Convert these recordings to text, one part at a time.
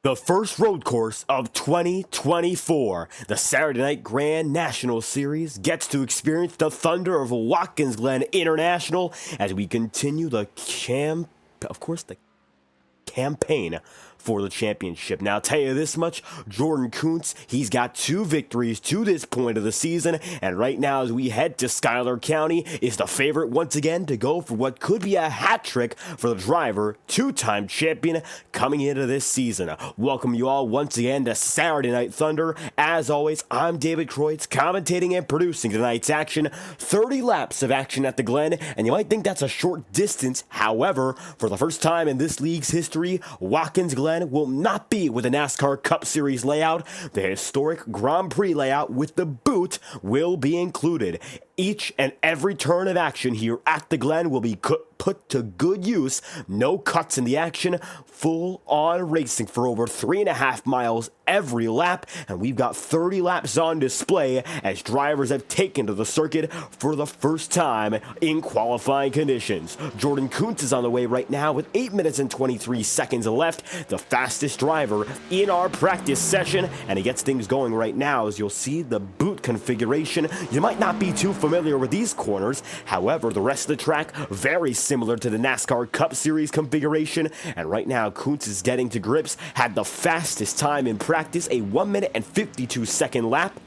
The first road course of 2024, the Saturday Night Grand National Series, gets to experience the thunder of Watkins Glen International as we continue the campaign for the championship. Now, I'll tell you this much, Jordan Kuntz, he's got 2 victories to this point of the season, and right now as we head to Schuyler County, is the favorite once again to go for what could be a hat trick for the driver, 2-time champion coming into this season. Welcome you all once again to Saturday Night Thunder. As always, I'm David Kreutz, commentating and producing tonight's action. 30 laps of action at the Glen, and you might think that's a short distance. However, for the first time in this league's history, Watkins Glen will not be with the NASCAR Cup Series layout. The historic Grand Prix layout with the boot will be included. Each and every turn of action here at the Glen will be put to good use. No cuts in the action. Full-on racing for over 3.5 miles every lap. And we've got 30 laps on display as drivers have taken to the circuit for the first time in qualifying conditions. Jordan Kuntz is on the way right now with 8 minutes and 23 seconds left. The fastest driver in our practice session. And he gets things going right now as you'll see the boot configuration. You might not be too familiar with these corners. However, the rest of the track very similar to the NASCAR Cup Series configuration, and right now Kuntz is getting to grips, had the fastest time in practice, a 1 minute and 52 second lap.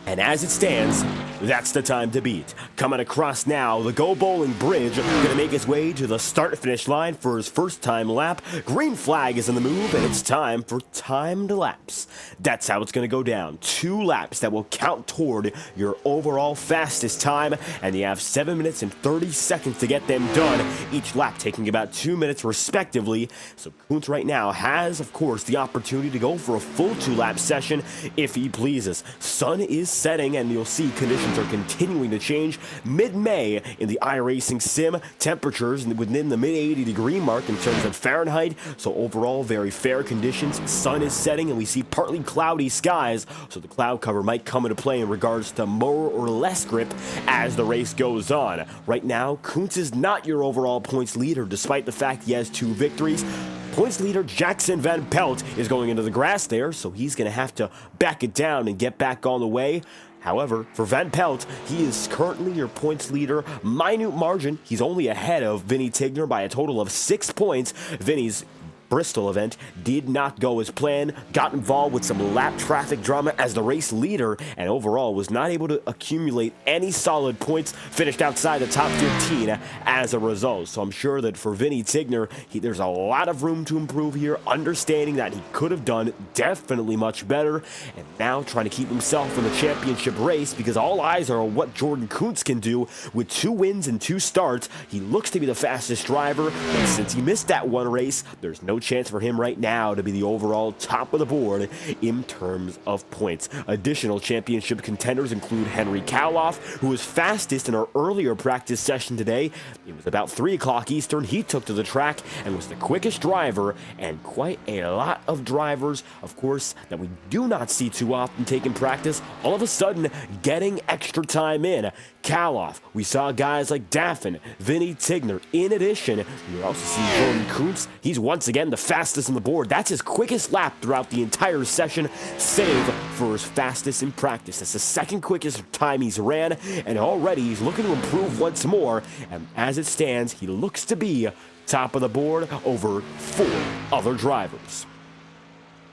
And as it stands, that's the time to beat. Coming across now, the Go Bowling Bridge, gonna make his way to the start-finish line for his first time lap. Green flag is in the move, and it's time for timed laps. That's how it's gonna go down. 2 laps that will count toward your overall fastest time, and you have 7 minutes and 30 seconds to get them done, each lap taking about 2 minutes respectively. So Kuntz right now has, of course, the opportunity to go for a full 2-lap session if he pleases. Sun is setting, and you'll see conditions are continuing to change. Mid-May in the iRacing sim, temperatures within the mid-80 degree mark in terms of Fahrenheit, so overall very fair conditions. Sun is setting and we see partly cloudy skies, so the cloud cover might come into play in regards to more or less grip as the race goes on. Right now, Kuntz is not your overall points leader despite the fact he has 2 victories. Points leader Jackson Van Pelt is going into the grass there, so he's going to have to back it down and get back on the way. However, for Van Pelt, he is currently your points leader. Minute margin, he's only ahead of Vinny Tigner by a total of 6 points. Vinny's Bristol event did not go as planned, got involved with some lap traffic drama as the race leader, and overall was not able to accumulate any solid points, finished outside the top 15 as a result. So I'm sure that for Vinny Tigner, there's a lot of room to improve here, understanding that he could have done definitely much better, and now trying to keep himself in the championship race because all eyes are on what Jordan Kuntz can do with 2 wins and 2 starts. He looks to be the fastest driver, and since he missed that one race, there's no chance for him right now to be the overall top of the board in terms of points. Additional championship contenders include Henry Kaloff, who was fastest in our earlier practice session today. It was about 3 o'clock Eastern. He took to the track and was the quickest driver, and quite a lot of drivers, of course, that we do not see too often taking practice, all of a sudden getting extra time in. Kaloff, we saw guys like Daffin, Vinny Tigner. In addition, you also see Jordan Kuntz. He's once again the fastest on the board. That's his quickest lap throughout the entire session, save for his fastest in practice. That's the second quickest time he's ran, and already he's looking to improve once more, and as it stands, he looks to be top of the board over 4 other drivers.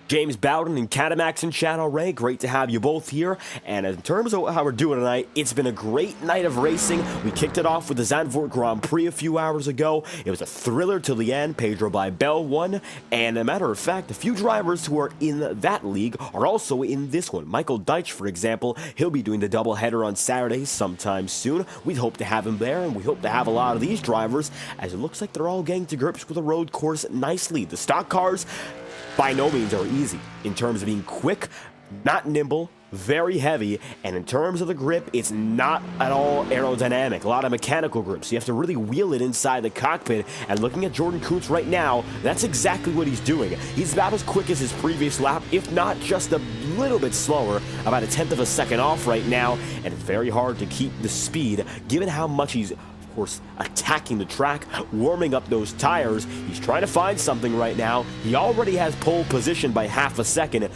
James Bowden and Catamax and Channel Ray, great to have you both here. And in terms of how we're doing tonight, it's been a great night of racing. We kicked it off with the Zandvoort Grand Prix a few hours ago. It was a thriller till the end. Pedro Bibel won. And a matter of fact, a few drivers who are in that league are also in this one. Michael Deitch, for example, he'll be doing the doubleheader on Saturday sometime soon. We hope to have him there, and we hope to have a lot of these drivers, as it looks like they're all getting to grips with the road course nicely. The stock cars by no means are easy in terms of being quick, not nimble, very heavy, and in terms of the grip, it's not at all aerodynamic. A lot of mechanical grips. You have to really wheel it inside the cockpit, and looking at Jordan Kuntz right now, that's exactly what he's doing. He's about as quick as his previous lap, if not just a little bit slower, about 1/10 of a second off right now, and it's very hard to keep the speed, given how much he's course, attacking the track, warming up those tires. He's trying to find something right now. He already has pole position by half a second.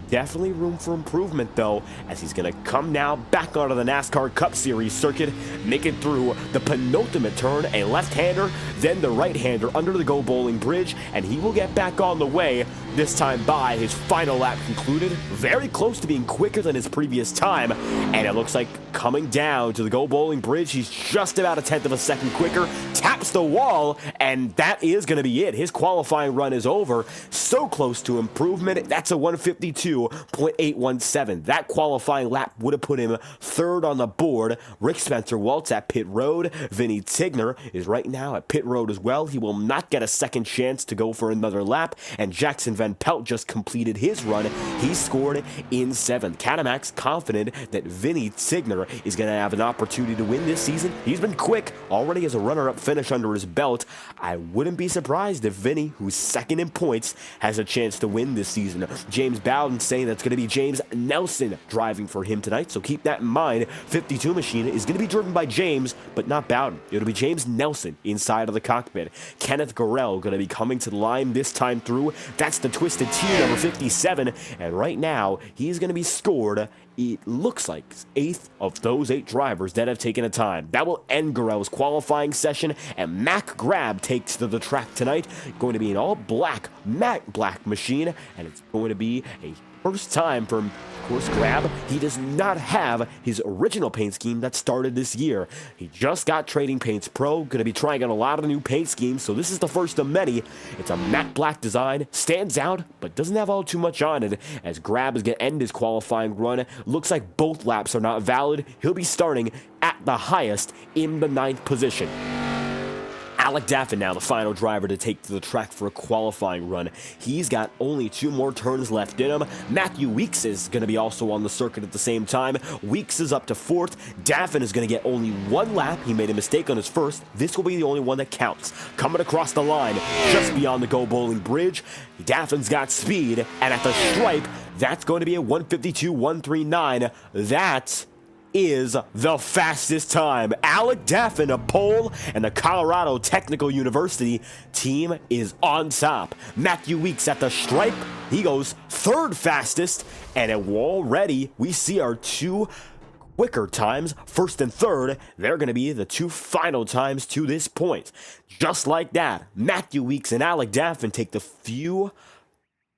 Definitely room for improvement, though, as he's going to come now back onto the NASCAR Cup Series circuit, make it through the penultimate turn, a left-hander, then the right-hander under the Go Bowling Bridge, and he will get back on the way, this time by his final lap concluded, very close to being quicker than his previous time, and it looks like coming down to the Go Bowling Bridge, he's just about a tenth of a second quicker, taps the wall, and that is going to be it. His qualifying run is over, so close to improvement. That's a 152.817. That qualifying lap would have put him third on the board. Rick Spencer Waltz at pit road. Vinny Tigner is right now at pit road as well. He will not get a second chance to go for another lap, and Jackson Van Pelt just completed his run. He scored in 7th. Catamax confident that Vinny Tigner is going to have an opportunity to win this season. He's been quick, already has a runner-up finish under his belt. I wouldn't be surprised if Vinny, who's second in points, has a chance to win this season. James Bowden saying that's going to be James Nelson driving for him tonight, so keep that in mind. 52 machine is going to be driven by James, but not Bowden. It'll be James Nelson inside of the cockpit. Kenneth Gorell going to be coming to the line this time through. That's the Twisted Tea, number 57, and right now, he's going to be scored, it looks like, 8th of those 8 drivers that have taken a time. That will end Gorell's qualifying session, and Mac Grab takes to the track tonight, going to be an all-black, matte black machine, and it's going to be a first time for, of course, Grab. He does not have his original paint scheme that started this year. He just got Trading Paints Pro, going to be trying out a lot of new paint schemes, so this is the first of many. It's a matte black design, stands out, but doesn't have all too much on it, as Grab is going to end his qualifying run. Looks like both laps are not valid. He'll be starting at the highest in the 9th position. Alec Daffin now the final driver to take to the track for a qualifying run. He's got only 2 more turns left in him. Matthew Weeks is going to be also on the circuit at the same time. Weeks is up to 4th. Daffin is going to get only 1 lap. He made a mistake on his first. This will be the only one that counts. Coming across the line just beyond the Go Bowling Bridge. Daffin's got speed, and at the stripe, that's going to be a 152.139. That is the fastest time. Alec Daffin, a pole, and the Colorado Technical University team is on top. Matthew Weeks at the stripe, he goes 3rd fastest, and already we see our 2 quicker times, 1st and 3rd. They're going to be the 2 final times to this point. Just like that, Matthew Weeks and Alec Daffin take the few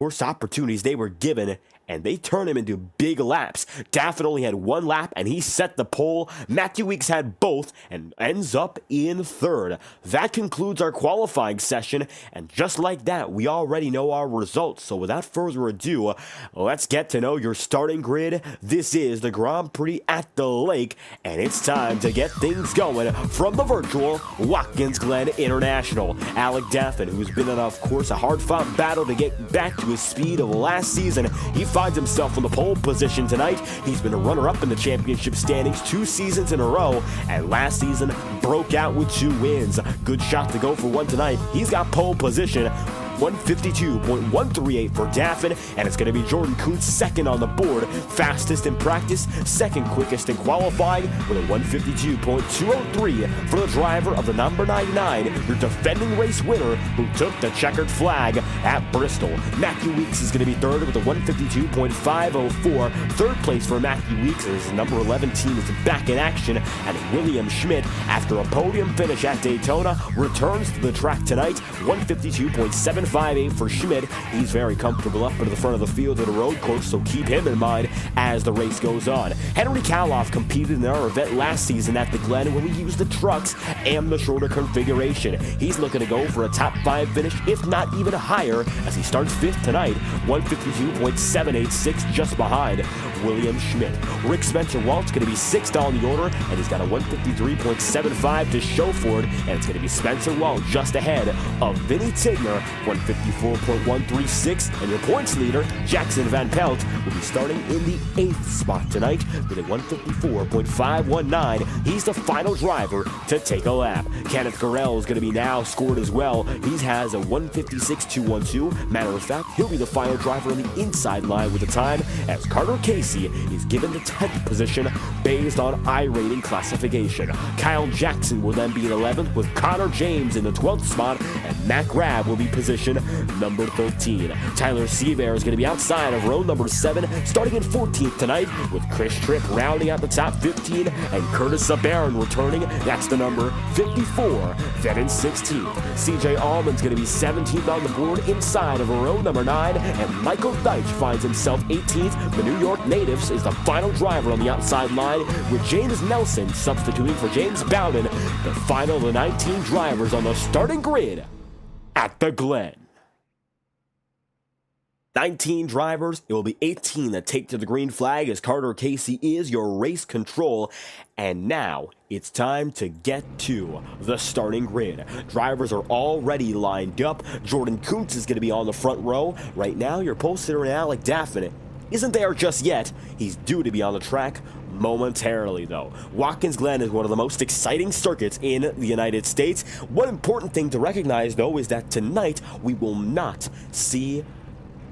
worst opportunities they were given, and they turn him into big laps. Daffin only had 1 lap, and he set the pole. Matthew Weeks had both, and ends up in 3rd. That concludes our qualifying session, and just like that, we already know our results. So without further ado, let's get to know your starting grid. This is the Grand Prix at the Lake, and it's time to get things going from the virtual Watkins Glen International. Alec Daffin, who's been in, of course, a hard-fought battle to get back to his speed of last season, he finds himself in the pole position tonight. He's been a runner-up in the championship standings 2 seasons in a row, and last season broke out with 2 wins. Good shot to go for 1 tonight. He's got pole position. 152.138 for Daffin, and it's going to be Jordan Kuntz second on the board, fastest in practice, second quickest in qualifying, with a 152.203 for the driver of the number 99, your defending race winner who took the checkered flag at Bristol. Matthew Weeks is going to be third with a 152.504. Third place for Matthew Weeks as his number 11 team is back in action, and William Schmidt, after a podium finish at Daytona, returns to the track tonight. 152.758 for Schmidt. He's very comfortable up into the front of the field at a road course, so keep him in mind as the race goes on. Henry Kaloff competed in our event last season at the Glen when we used the trucks and the shorter configuration. He's looking to go for a top 5 finish, if not even higher, as he starts 5th tonight, 152.786 just behind William Schmidt. Rick Spencer Walt's going to be 6th on the order, and he's got a 153.75 to show for it, and it's going to be Spencer Walt just ahead of Vinny Tigner, 154.136, and your points leader, Jackson Van Pelt, will be starting in the 8th spot tonight with a 154.519. He's the final driver to take a lap. Kenneth Gorell is going to be now scored as well. He has a 156.212. Matter of fact, he'll be the final driver on the inside line with the time, as Carter Casey Casey is given the 10th position based on iRacing classification. Kyle Jackson will then be in 11th, with Connor James in the 12th spot, and Matt Grab will be position number 13. Tyler Seaver is going to be outside of row number 7, starting in 14th tonight, with Chris Tripp rounding out the top 15, and Curtis Sabaron returning. That's the number 54. Then in 16th, CJ Allman's going to be 17th on the board inside of row number 9, and Michael Deitch finds himself 18th. The New York Natives is the final driver on the outside line, with James Nelson substituting for James Bowden. The final of the 19 drivers on the starting grid at the Glen. 19 drivers, it will be 18 that take to the green flag, as Carter Casey is your race control. And now it's time to get to the starting grid. Drivers are already lined up. Jordan Kuntz is going to be on the front row. Right now, your pole sitter Alec Daffin isn't there just yet. He's due to be on the track momentarily, though. Watkins Glen is one of the most exciting circuits in the United States. One important thing to recognize, though, is that tonight we will not see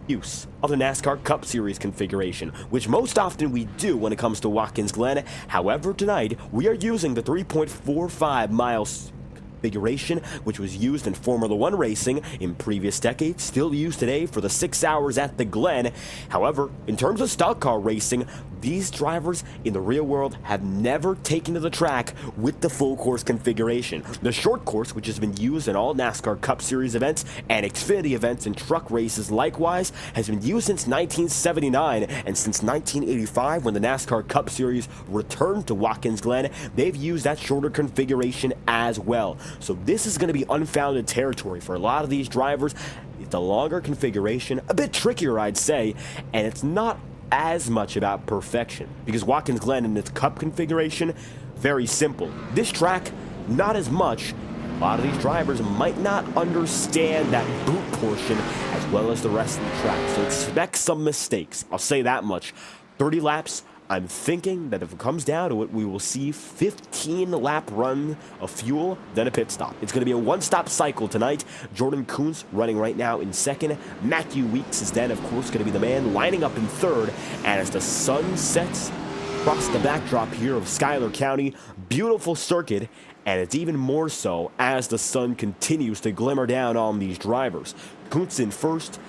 use of the NASCAR Cup Series configuration, which most often we do when it comes to Watkins Glen. However, tonight we are using the 3.45 miles configuration, which was used in Formula One racing in previous decades, still used today for the 6 hours at the Glen. However, in terms of stock car racing, these drivers in the real world have never taken to the track with the full course configuration. The short course, which has been used in all NASCAR Cup Series events and Xfinity events and truck races likewise, has been used since 1979, and since 1985 when the NASCAR Cup Series returned to Watkins Glen, they've used that shorter configuration as well. So this is going to be unfounded territory for a lot of these drivers. It's a longer configuration, a bit trickier I'd say, and it's not as much about perfection, because Watkins Glen in its Cup configuration, very simple. This track, not as much. A lot of these drivers might not understand that boot portion as well as the rest of the track, so expect some mistakes. I'll say that much. 30 laps, I'm thinking that if it comes down to it, we will see 15 lap run of fuel, then a pit stop. It's going to be a one-stop cycle tonight. Jordan Kuntz running right now in second. Matthew Weeks is then, of course, going to be the man lining up in third. And as the sun sets across the backdrop here of Schuyler County, beautiful circuit, and it's even more so as the sun continues to glimmer down on these drivers. Kuntz in first.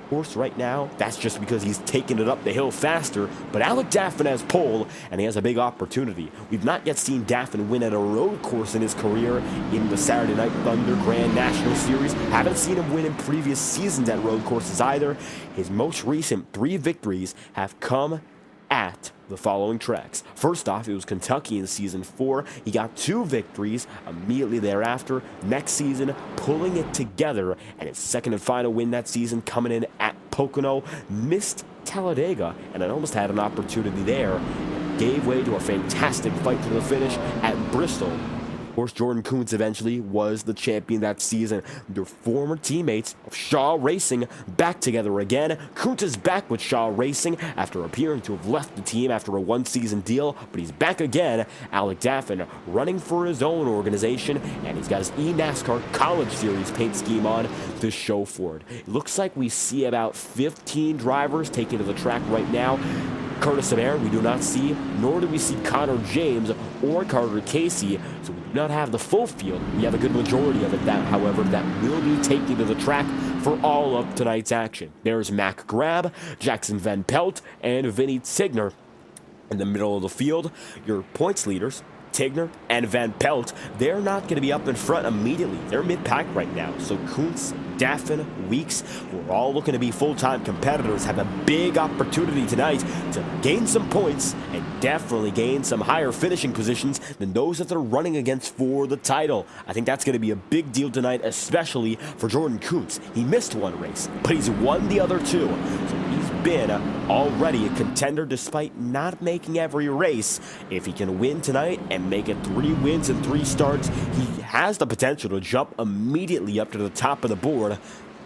Course right now, that's just because he's taking it up the hill faster, but Alec Daffin has pole, and he has a big opportunity. We've not yet seen Daffin win at a road course in his career in the Saturday Night Thunder Grand National Series. Haven't seen him win in previous seasons at road courses either. His most recent 3 victories have come at the following tracks. First off, it was Kentucky in season 4. He got 2 victories immediately thereafter. Next season, pulling it together, and his second and final win that season coming in at Pocono. Missed Talladega, and it almost had an opportunity there. Gave way to a fantastic fight to the finish at Bristol. Of course, Jordan Kuntz eventually was the champion that season. Their former teammates of Shaw Racing back together again. Kuntz is back with Shaw Racing after appearing to have left the team after a one-season deal, but he's back again. Alec Daffin running for his own organization, and he's got his eNASCAR College Series paint scheme on to show for it. It looks like we see about 15 drivers taking to the track right now. Curtis Sabaron we do not see, nor do we see Connor James or Carter Casey, so we do not have the full field. We have a good majority of it, however, that will be taking to the track for all of tonight's action. There's Mac Grab, Jackson Van Pelt, and Vinny Tigner in the middle of the field. Your points leaders, Tigner and Van Pelt, they're not going to be up in front immediately. They're mid-pack right now. So Kuntz, Daffin, Weeks, we're all looking to be full-time competitors, have a big opportunity tonight to gain some points and definitely gain some higher finishing positions than those that they're running against for the title. I think that's going to be a big deal tonight, especially for Jordan Kuntz. He missed one race, but he's won the other 2. So he's been already a contender despite not making every race. If he can win tonight and make it 3 wins and 3 starts, he has the potential to jump immediately up to the top of the board.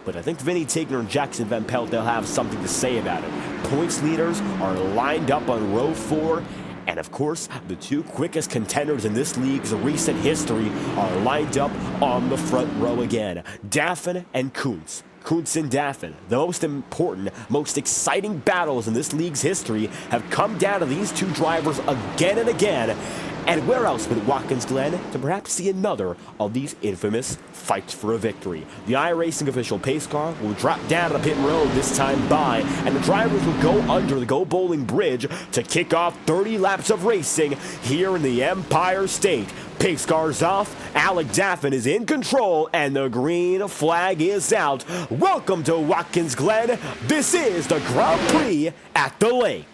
But I think Vinny Tigner and Jackson Van Pelt, they'll have something to say about it. Points leaders are lined up on row 4. And of course, the 2 quickest contenders in this league's recent history are lined up on the front row again. Daffin and Kuntz. Kuntz and Daffin. The most important, most exciting battles in this league's history have come down to these two drivers again and again. And where else but Watkins Glen to perhaps see another of these infamous fights for a victory? The iRacing official pace car will drop down to the pit road this time by, and the drivers will go under the Go Bowling Bridge to kick off 30 laps of racing here in the Empire State. Pace car's off, Alec Daffin is in control, and the green flag is out. Welcome to Watkins Glen. This is the Grand Prix at the lake.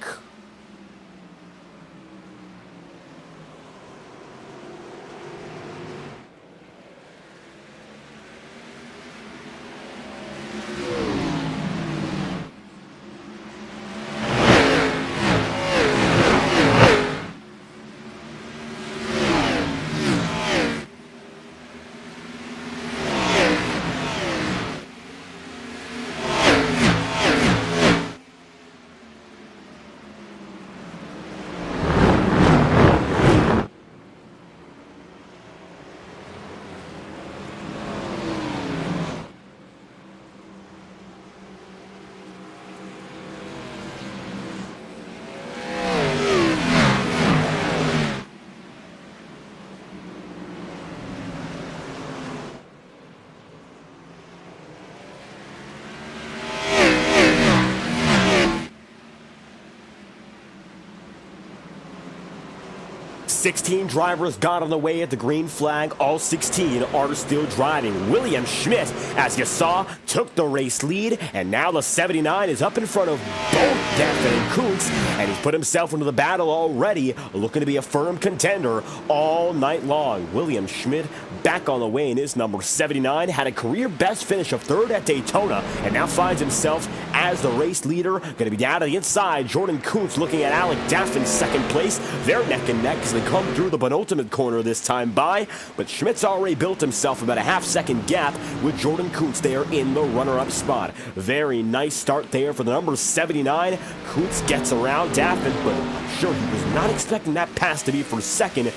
"16 drivers got on the way at the green flag. All 16 are still driving. William Schmidt, as you saw, took the race lead, and now the 79 is up in front of both Daffin and Kuntz, and he's put himself into the battle already, looking to be a firm contender all night long. William Schmidt back on the way in his number 79, had a career best finish of third at Daytona, and now finds himself as the race leader. Going to be down to the inside. Jordan Kuntz looking at Alec Daffin's second place. They're neck and neck as they come through the penultimate corner this time by, but Schmidt's already built himself about a half-second gap with Jordan Kuntz there in the runner-up spot. Very nice start there for the number 79. Kuntz gets around Daffin, but I'm sure he was not expecting that pass to be for second.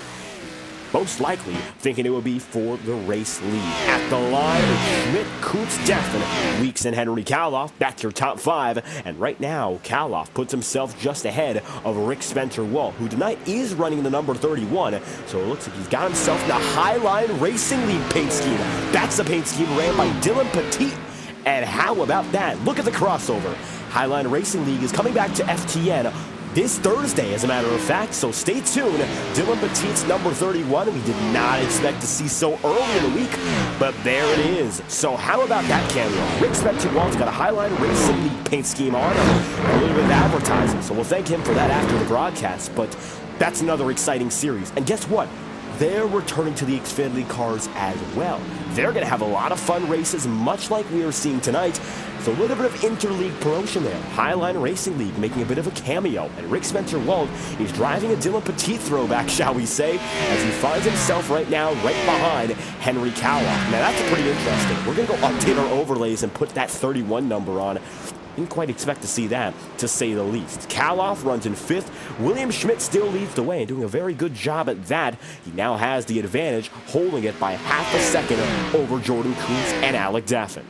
Most likely thinking it would be for the race lead. At the line, Schmidt, Kuntz, Daffin, Weeks, and Henry Kaloff. That's your top five. And right now, Kaloff puts himself just ahead of Rick Spencer-Walt, who tonight is running the number 31. So it looks like he's got himself the Highline Racing League paint scheme. That's the paint scheme ran by Dylan Petit. And how about that? Look at the crossover. Highline Racing League is coming back to FTN this Thursday, as a matter of fact, so stay tuned. Dylan Petit's number 31, we did not expect to see so early in the week, but there it is. So how about that cameo? Rick Spencer-Walt's got a Highline Racing League paint scheme on, and a little bit of advertising, so we'll thank him for that after the broadcast, but that's another exciting series. And guess what? They're returning to the Xfinity cars as well. They're going to have a lot of fun races, much like we are seeing tonight. So a little bit of interleague promotion there. Highline Racing League making a bit of a cameo. And Rick Spencer-Walt is driving a Dylan Petit throwback, shall we say, as he finds himself right now right behind Henry Kaloff. Now that's pretty interesting. We're going to go update our overlays and put that 31 number on. Didn't quite expect to see that, to say the least. Kaloff runs in fifth. William Schmidt still leads the way and doing a very good job at that. He now has the advantage, holding it by half a second over Jordan Kuntz and Alec Daffin.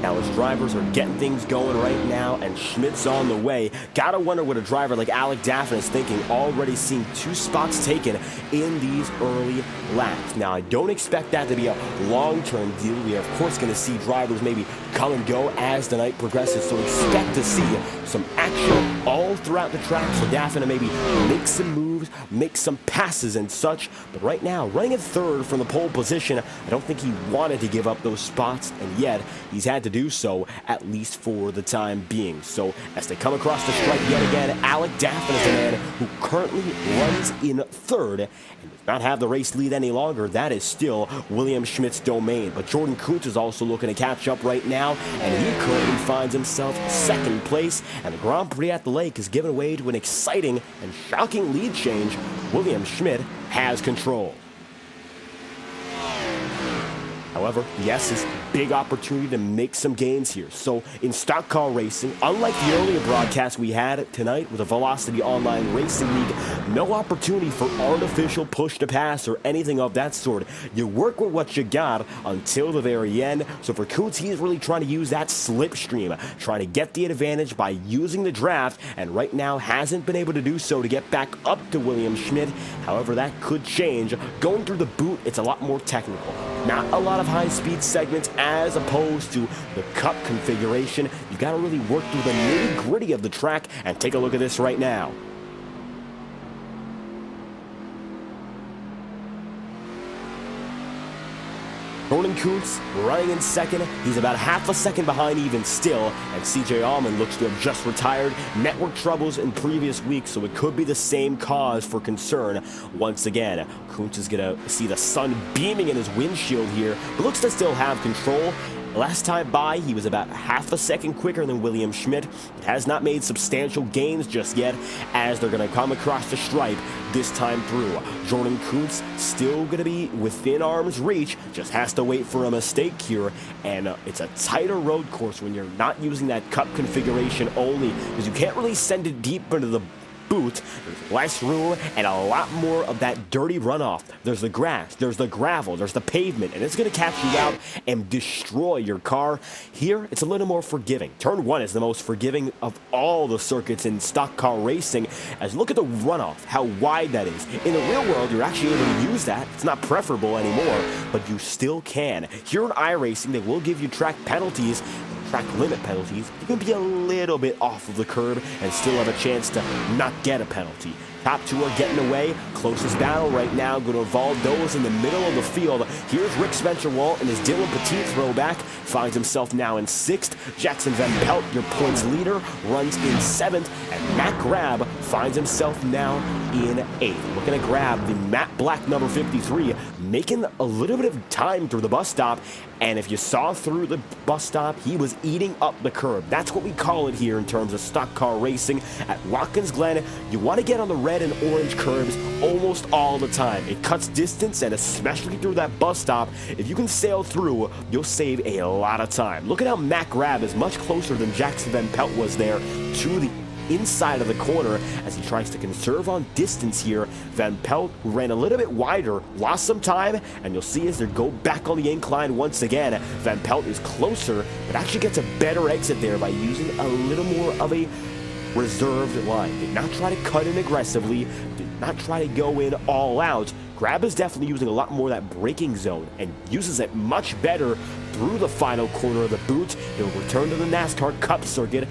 Now his drivers are getting things going right now, and Schmidt's on the way. Gotta wonder what a driver like Alec Daffin is thinking, already seeing 2 spots taken in these early laps. Now I don't expect that to be a long-term deal. We are of course going to see drivers maybe come and go as the night progresses, so expect to see some action all throughout the track for Daffin to maybe make some moves, make some passes and such. But right now, running in third from the pole position, I don't think he wanted to give up those spots, and yet he's had to do so, at least for the time being. So as they come across the stripe yet again, Alec Daffin is the man who currently runs in third and does not have the race lead any longer. That is still William Schmidt's domain. But Jordan Kuntz is also looking to catch up right now, and he currently finds himself second place. And the Grand Prix at the Lake is given way to an exciting and shocking lead change. William Schmidt has control. However, yes, it's a big opportunity to make some gains here. So in stock car racing, unlike the earlier broadcast we had tonight with the Velocity Online Racing League, no opportunity for artificial push to pass or anything of that sort. You work with what you got until the very end. So for Kuntz, he's really trying to use that slipstream, trying to get the advantage by using the draft, and right now hasn't been able to do so to get back up to William Schmidt. However, that could change. Going through the boot, it's a lot more technical. Not a lot of high-speed segments as opposed to the Cup configuration. You've got to really work through the nitty-gritty of the track, and take a look at this right now. Jordan Kuntz running in second. He's about half a second behind even still, and CJ Allman looks to have just retired. Network troubles in previous weeks, so it could be the same cause for concern once again. Kuntz is going to see the sun beaming in his windshield here, but looks to still have control. Last time by, he was about half a second quicker than William Schmidt. It has not made substantial gains just yet, as they're going to come across the stripe this time through. Jordan Kuntz still going to be within arm's reach, just has to wait for a mistake here, and it's a tighter road course when you're not using that Cup configuration only, because you can't really send it deep into the boot. There's less room and a lot more of that dirty runoff. There's the grass, there's the gravel, there's the pavement, and it's going to catch you out and destroy your car. Here, it's a little more forgiving. Turn 1 is the most forgiving of all the circuits in stock car racing, as look at the runoff, how wide that is. In the real world, you're actually able to use that. It's not preferable anymore, but you still can. Here in iRacing, they will give you track penalties, track limit penalties. You can be a little bit off of the curb and still have a chance to not get a penalty. Top two are getting away. Closest battle right now going to involve those in the middle of the field. Here's Rick Spencer-Walt and his Dylan Petit throwback. Finds himself now in 6th. Jackson Van Pelt, your points leader, runs in 7th. And Matt Grab finds himself now in 8th. We're going to grab the Matt Black number 53, making a little bit of time through the bus stop. And if you saw through the bus stop, he was eating up the curb. That's what we call it here in terms of stock car racing. At Watkins Glen, you want to get on the red and orange curbs almost all the time. It cuts distance, and especially through that bus stop, if you can sail through, you'll save a lot of time. Look at how Matt Grab is much closer than Jackson Van Pelt was there to the inside of the corner as he tries to conserve on distance here. Van Pelt ran a little bit wider, lost some time, and you'll see as they go back on the incline once again, Van Pelt is closer, but actually gets a better exit there by using a little more of a reserved line. Did not try to cut in aggressively, did not try to go in all out. Grab is definitely using a lot more of that braking zone and uses it much better through the final corner of the boot. He'll return to the NASCAR Cup circuit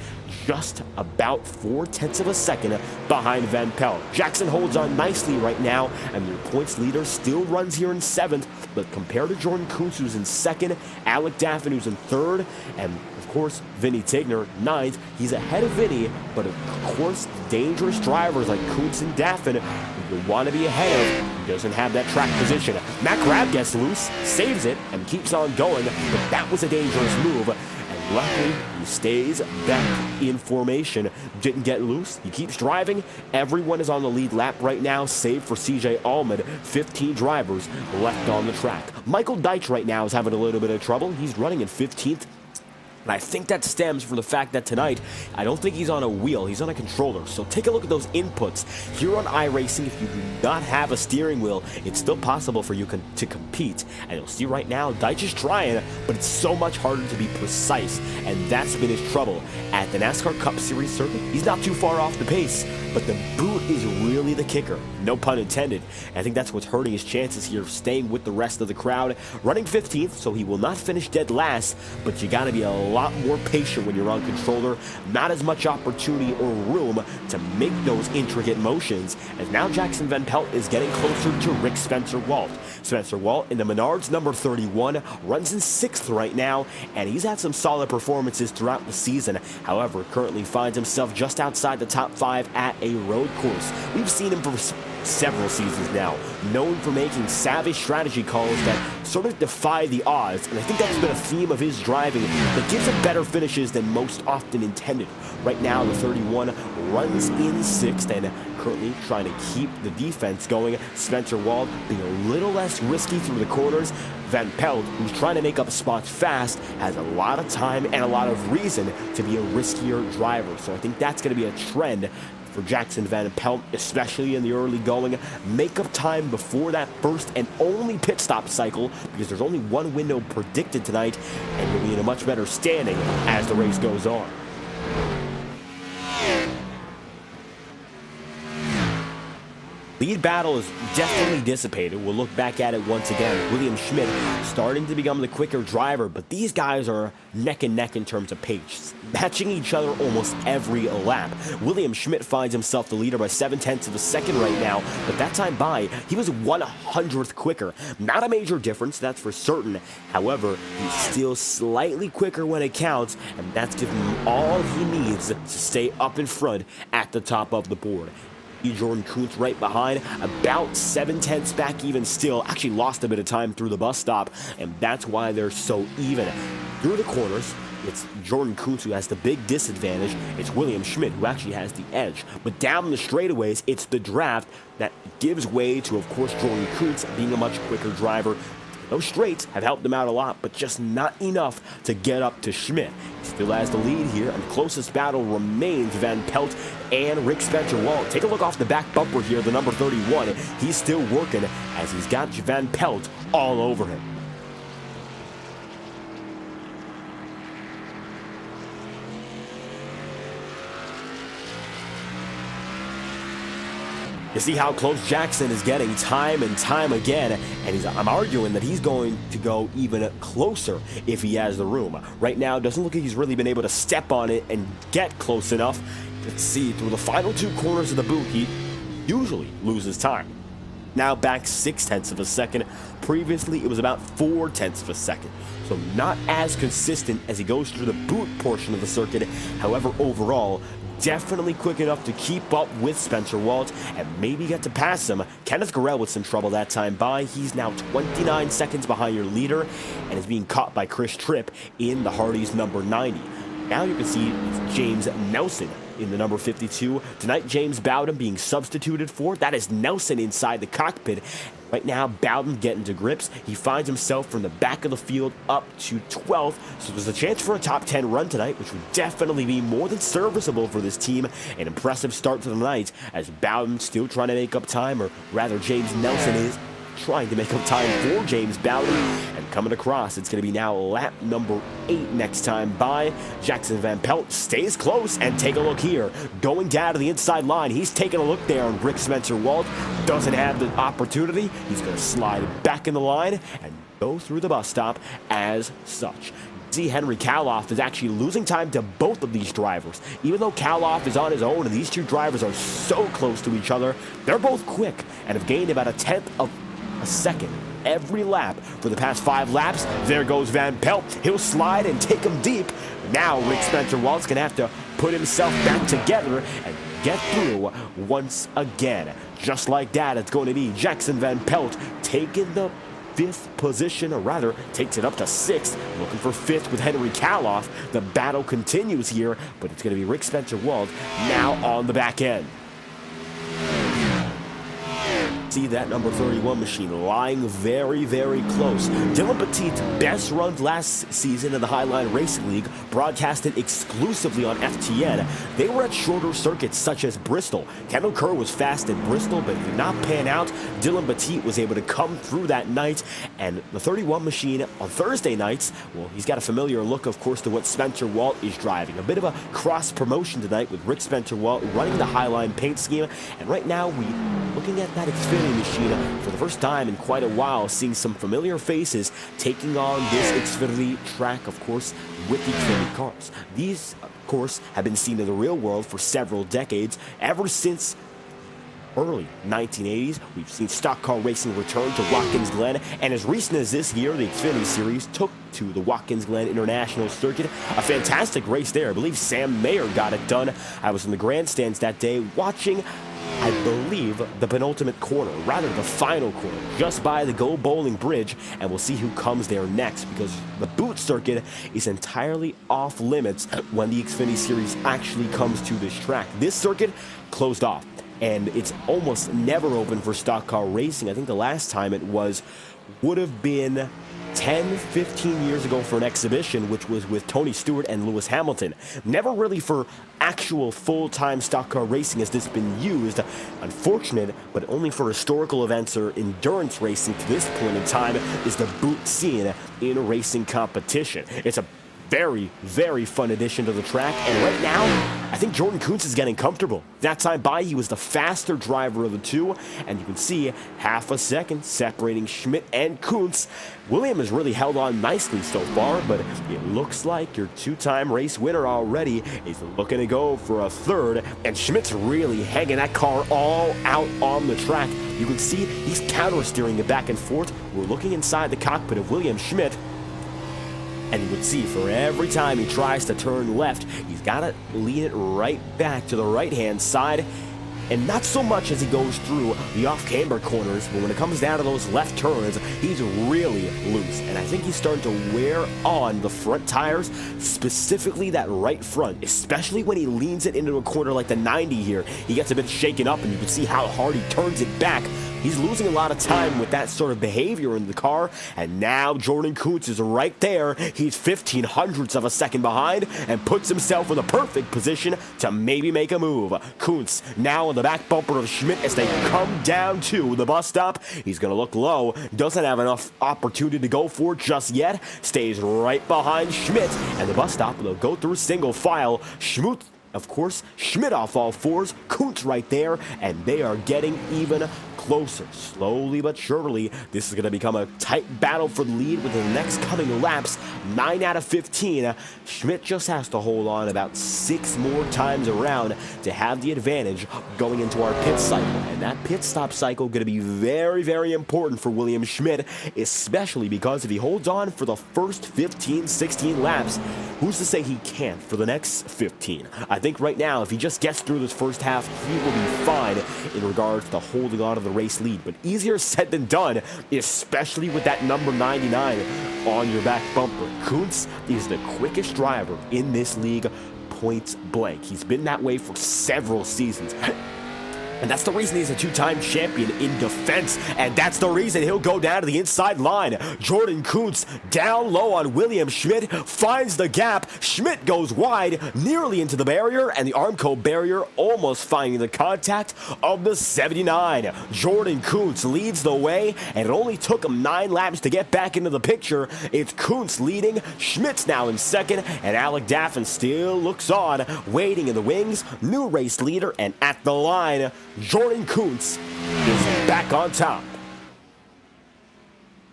just about 0.4 of a second behind Van Pelt. Jackson holds on nicely right now, and your points leader still runs here in 7th, but compared to Jordan Kuntz, who's in 2nd, Alec Daffin, who's in 3rd, and of course, Vinny Tigner, 9th. He's ahead of Vinny, but of course, dangerous drivers like Kuntz and Daffin, who you want to be ahead of, he doesn't have that track position. Matt Grab gets loose, saves it, and keeps on going, but that was a dangerous move. And luckily, he stays back in formation. Didn't get loose. He keeps driving. Everyone is on the lead lap right now, save for CJ Allman. 15 drivers left on the track. Michael Deitch right now is having a little bit of trouble. He's running in 15th. And I think that stems from the fact that tonight, I don't think he's on a wheel, he's on a controller. So take a look at those inputs. Here on iRacing, if you do not have a steering wheel, it's still possible for you to compete. And you'll see right now, Deitch is trying, but it's so much harder to be precise. And that's been his trouble. At the NASCAR Cup Series circuit, he's not too far off the pace, but the boot is really the kicker. No pun intended. And I think that's what's hurting his chances here of staying with the rest of the crowd. Running 15th, so he will not finish dead last, but you gotta be a lot more patient when you're on controller. Not as much opportunity or room to make those intricate motions. And now Jackson Van Pelt is getting closer to Rick Spencer-Walt. Spencer-Walt in the Menards number 31 runs in 6th right now, and he's had some solid performances throughout the season. However, currently finds himself just outside the top 5 at a road course. We've seen him several seasons now, known for making savvy strategy calls that sort of defy the odds, and I think that's been a theme of his driving that gives him better finishes than most often intended. Right now, the 31 runs in 6th and currently trying to keep the defense going. Spencer Wald being a little less risky through the corners. Van Pelt, who's trying to make up spots fast, has a lot of time and a lot of reason to be a riskier driver. So I think that's going to be a trend for Jackson Van Pelt, especially in the early going. Make up time before that first and only pit stop cycle, because there's only one window predicted tonight, and you'll be in a much better standing as the race goes on. Lead battle is definitely dissipated. We'll look back at it once again. William Schmidt starting to become the quicker driver, but these guys are neck and neck in terms of pace, matching each other almost every lap. William Schmidt finds himself the leader by 0.7 of a second right now, but that time by, he was 1/100th quicker. Not a major difference, that's for certain. However, he's still slightly quicker when it counts, and that's giving him all he needs to stay up in front at the top of the board. Jordan Kuntz right behind, about 0.7 back even still. Actually lost a bit of time through the bus stop, and that's why they're so even. Through the corners, it's Jordan Kuntz who has the big disadvantage. It's William Schmidt who actually has the edge. But down the straightaways, it's the draft that gives way to, of course, Jordan Kuntz being a much quicker driver. Those straights have helped him out a lot, but just not enough to get up to Schmidt. He still has the lead here, and the closest battle remains Van Pelt and Rick Spencer-Wald. Take a look off the back bumper here, the number 31. He's still working as he's got Van Pelt all over him. You see how close Jackson is getting time and time again, and I'm arguing that he's going to go even closer if he has the room. Right now, it doesn't look like he's really been able to step on it and get close enough. Let's see, through the final 2 corners of the boot, he usually loses time. Now back 0.6 of a second. Previously, it was about 0.4 of a second. So not as consistent as he goes through the boot portion of the circuit. However, overall, definitely quick enough to keep up with Spencer Wald and maybe get to pass him. Kenneth Garrell with some trouble that time by. He's now 29 seconds behind your leader and is being caught by Chris Tripp in the Hardy's number 90. Now you can see it's James Nelson in the number 52. Tonight, James Bowden being substituted for. That is Nelson inside the cockpit. Right now, Bowden getting to grips. He finds himself from the back of the field up to 12th. So there's a chance for a top 10 run tonight, which would definitely be more than serviceable for this team. An impressive start to the night as Bowden still trying to make up time, or rather James Nelson is trying to make up time for James Bowden. And coming across, it's going to be now lap number 8 next time by. Jackson Van Pelt stays close, and take a look here. Going down to the inside line, he's taking a look there, and Rick Spencer-Wald doesn't have the opportunity. He's going to slide back in the line and go through the bus stop as such. See, Henry Kaloff is actually losing time to both of these drivers. Even though Kaloff is on his own and these two drivers are so close to each other, they're both quick and have gained about 1/10 of a second every lap for the past 5 laps. There goes Van Pelt. He'll slide and take him deep. Now Rick Spencer-Wald's going to have to put himself back together and get through once again. Just like that, it's going to be Jackson Van Pelt taking the 5th position, or rather takes it up to 6th, looking for 5th with Henry Kaloff. The battle continues here, but it's going to be Rick Spencer-Wald now on the back end. See that number 31 machine lying very, very close. Dylan Petit's best runs last season in the Highline Racing League, broadcasted exclusively on FTN. They were at shorter circuits such as Bristol. Kendall Kerr was fast at Bristol, but did not pan out. Dylan Petit was able to come through that night, and the 31 machine on Thursday nights, well, he's got a familiar look, of course, to what Spencer Wald is driving. A bit of a cross promotion tonight with Rick Spencer Wald running the Highline paint scheme, and right now we looking at that Xfinity machine for the first time in quite a while, seeing some familiar faces taking on this Xfinity track, of course, with the Xfinity cars. These, of course, have been seen in the real world for several decades. Ever since early 1980s, we've seen stock car racing return to Watkins Glen, and as recent as this year, the Xfinity Series took to the Watkins Glen International circuit. A fantastic race there. I believe Sam Mayer got it done. I was in the grandstands that day watching I believe, the penultimate corner, rather the final corner, just by the Go Bowling Bridge, and we'll see who comes there next, because the boot circuit is entirely off limits when the Xfinity Series actually comes to this track. This circuit closed off, and it's almost never open for stock car racing. I think the last time it would have been 10, 15 years ago for an exhibition, which was with Tony Stewart and Lewis Hamilton. Never really for actual full-time stock car racing has this been used. Unfortunate, but only for historical events or endurance racing to this point in time is the boot seen in a racing competition. It's a very, very fun addition to the track, and right now, I think Jordan Kuntz is getting comfortable. That time by, he was the faster driver of the two, and you can see half a second separating Schmidt and Kuntz. William has really held on nicely so far, but it looks like your two-time race winner already is looking to go for a third, and Schmidt's really hanging that car all out on the track. You can see he's counter-steering it back and forth. We're looking inside the cockpit of William Schmidt, and you would see for every time he tries to turn left, he's got to lean it right back to the right-hand side. And not so much as he goes through the off-camber corners, but when it comes down to those left turns, he's really loose. And I think he's starting to wear on the front tires, specifically that right front, especially when he leans it into a corner like the 90 here. He gets a bit shaken up, and you can see how hard he turns it back. He's losing a lot of time with that sort of behavior in the car, and now Jordan Kuntz is right there. He's 0.15 of a second behind and puts himself in the perfect position to maybe make a move. Kuntz now on the back bumper of Schmidt as they come down to the bus stop. He's going to look low, doesn't have enough opportunity to go for it just yet, stays right behind Schmidt, and the bus stop will go through single file. Schmidt, of course, Schmidt off all fours, Kuntz right there, and they are getting even closer. Slowly but surely, this is going to become a tight battle for the lead with the next coming laps. 9 out of 15. Schmidt just has to hold on about 6 more times around to have the advantage going into our pit cycle. And that pit stop cycle going to be very, very important for William Schmidt, especially because if he holds on for the first 15, 16 laps, who's to say he can't for the next 15? I think right now, if he just gets through this first half, he will be fine in regards to holding on to the race lead. But easier said than done, especially with that number 99 on your back bumper. Kuntz is the quickest driver in this league, point blank. He's been that way for several seasons. And that's the reason he's a two-time champion in defense. And that's the reason he'll go down to the inside line. Jordan Kuntz down low on William Schmidt, finds the gap. Schmidt goes wide, nearly into the barrier, and the Armco barrier almost finding the contact of the 79. Jordan Kuntz leads the way, and it only took him 9 laps to get back into the picture. It's Kuntz leading, Schmidt's now in second, and Alec Daffin still looks on, waiting in the wings. New race leader, and at the line, Jordan Kuntz is back on top.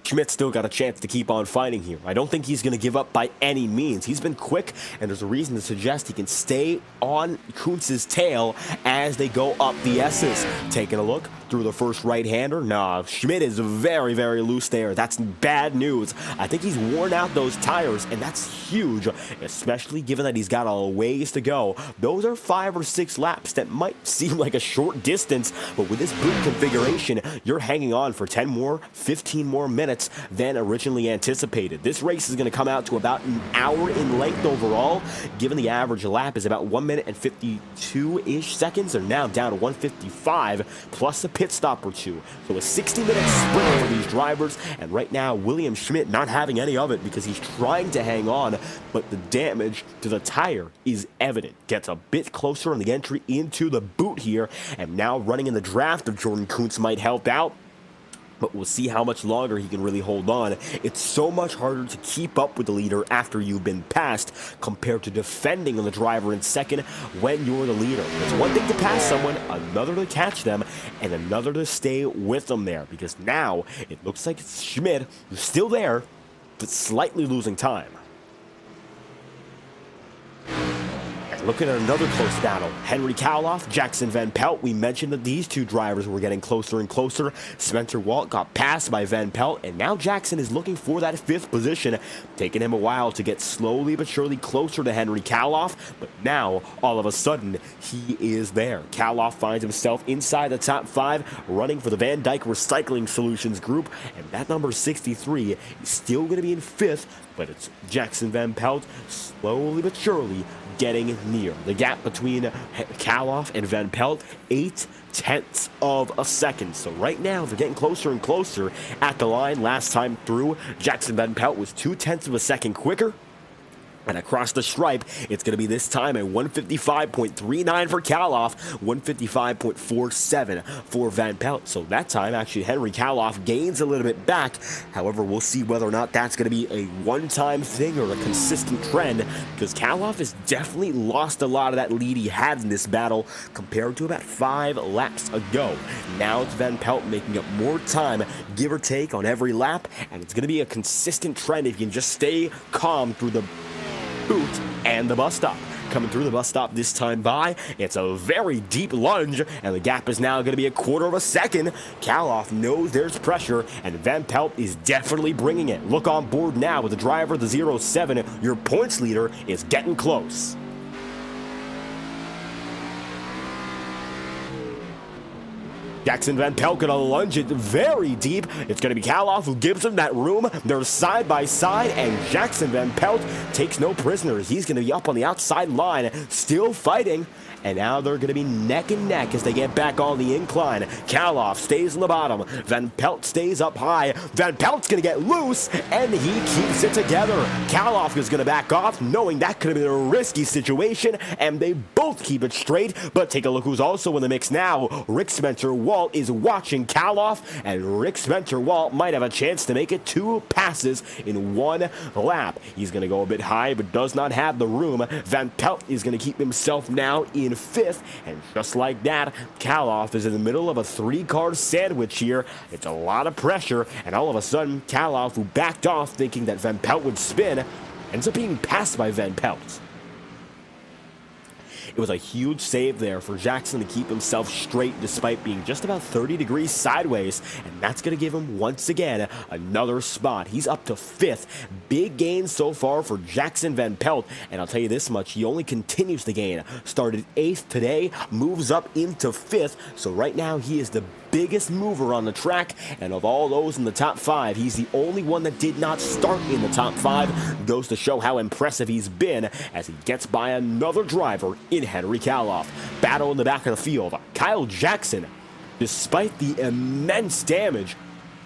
Schmidt's still got a chance to keep on fighting here. I don't think he's going to give up by any means. He's been quick, and there's a reason to suggest he can stay on Kuntz's tail as they go up the S's. Taking a look through the first right-hander. Nah, Schmidt is very, very loose there. That's bad news. I think he's worn out those tires, and that's huge, especially given that he's got a ways to go. Those are 5 or 6 laps that might seem like a short distance, but with this boot configuration, you're hanging on for 10 more, 15 more minutes than originally anticipated. This race is going to come out to about an hour in length overall, given the average lap is about 1 minute and 52-ish seconds. They're now down to 155, plus a pit stop or 2. So a 60-minute sprint for these drivers, and right now William Schmidt not having any of it because he's trying to hang on, but the damage to the tire is evident. Gets a bit closer on the entry into the boot here, and now running in the draft of Jordan Kuntz might help out. But we'll see how much longer he can really hold on. It's so much harder to keep up with the leader after you've been passed compared to defending on the driver in second when you're the leader. It's one thing to pass someone, another to catch them, and another to stay with them there. Because now it looks like it's Schmidt who's still there, but slightly losing time. Looking at another close battle, Henry Cowloff, Jackson Van Pelt. We mentioned that these two drivers were getting closer and closer. Spencer Walt got passed by Van Pelt, and now Jackson is looking for that 5th position, taking him a while to get slowly but surely closer to Henry Cowloff, but now, all of a sudden, he is there. Cowloff finds himself inside the top 5, running for the Van Dyke Recycling Solutions group, and that number 63 is still going to be in 5th, but it's Jackson Van Pelt slowly but surely getting near. The gap between Cowloff and Van Pelt, 0.8 of a second. So right now, they're getting closer and closer at the line. Last time through, Jackson Van Pelt was 0.2 of a second quicker. And across the stripe, it's going to be this time a 155.39 for Cowloff, 155.47 for Van Pelt. So that time, actually, Henry Cowloff gains a little bit back. However, we'll see whether or not that's going to be a one-time thing or a consistent trend, because Cowloff has definitely lost a lot of that lead he had in this battle compared to about 5 laps ago. Now it's Van Pelt making up more time, give or take, on every lap, and it's going to be a consistent trend if you can just stay calm through the boot and the bus stop. Coming through the bus stop this time by, it's a very deep lunge, and the gap is now going to be a 1/4 of a second. Cowloff knows there's pressure, and Van Pelt is definitely bringing it. Look on board now with the driver, the 07. Your points leader is getting close. Jackson Van Pelt gonna lunge it very deep. It's gonna be Cowloff who gives him that room. They're side by side, and Jackson Van Pelt takes no prisoners. He's gonna be up on the outside line, still fighting. And now they're going to be neck and neck as they get back on the incline. Cowloff stays on the bottom. Van Pelt stays up high. Van Pelt's going to get loose, and he keeps it together. Cowloff is going to back off, knowing that could have been a risky situation, and they both keep it straight. But take a look who's also in the mix now. Rick Spencer Walt is watching Cowloff, and Rick Spencer Walt might have a chance to make it 2 passes in 1 lap. He's going to go a bit high, but does not have the room. Van Pelt is going to keep himself now in 5th, and just like that, Cowloff is in the middle of a 3-car sandwich here. It's a lot of pressure, and all of a sudden, Cowloff, who backed off thinking that Van Pelt would spin, ends up being passed by Van Pelt. It was a huge save there for Jackson to keep himself straight despite being just about 30 degrees sideways, and that's going to give him, once again, another spot. He's up to 5th. Big gain so far for Jackson Van Pelt, and I'll tell you this much, he only continues to gain. Started 8th today, moves up into 5th, so right now he is the biggest mover on the track, and of all those in the top 5, he's the only one that did not start in the top 5. Goes to show how impressive he's been as he gets by another driver in Henry Cowloff. Battle in the back of the field. Kyle Jackson, despite the immense damage,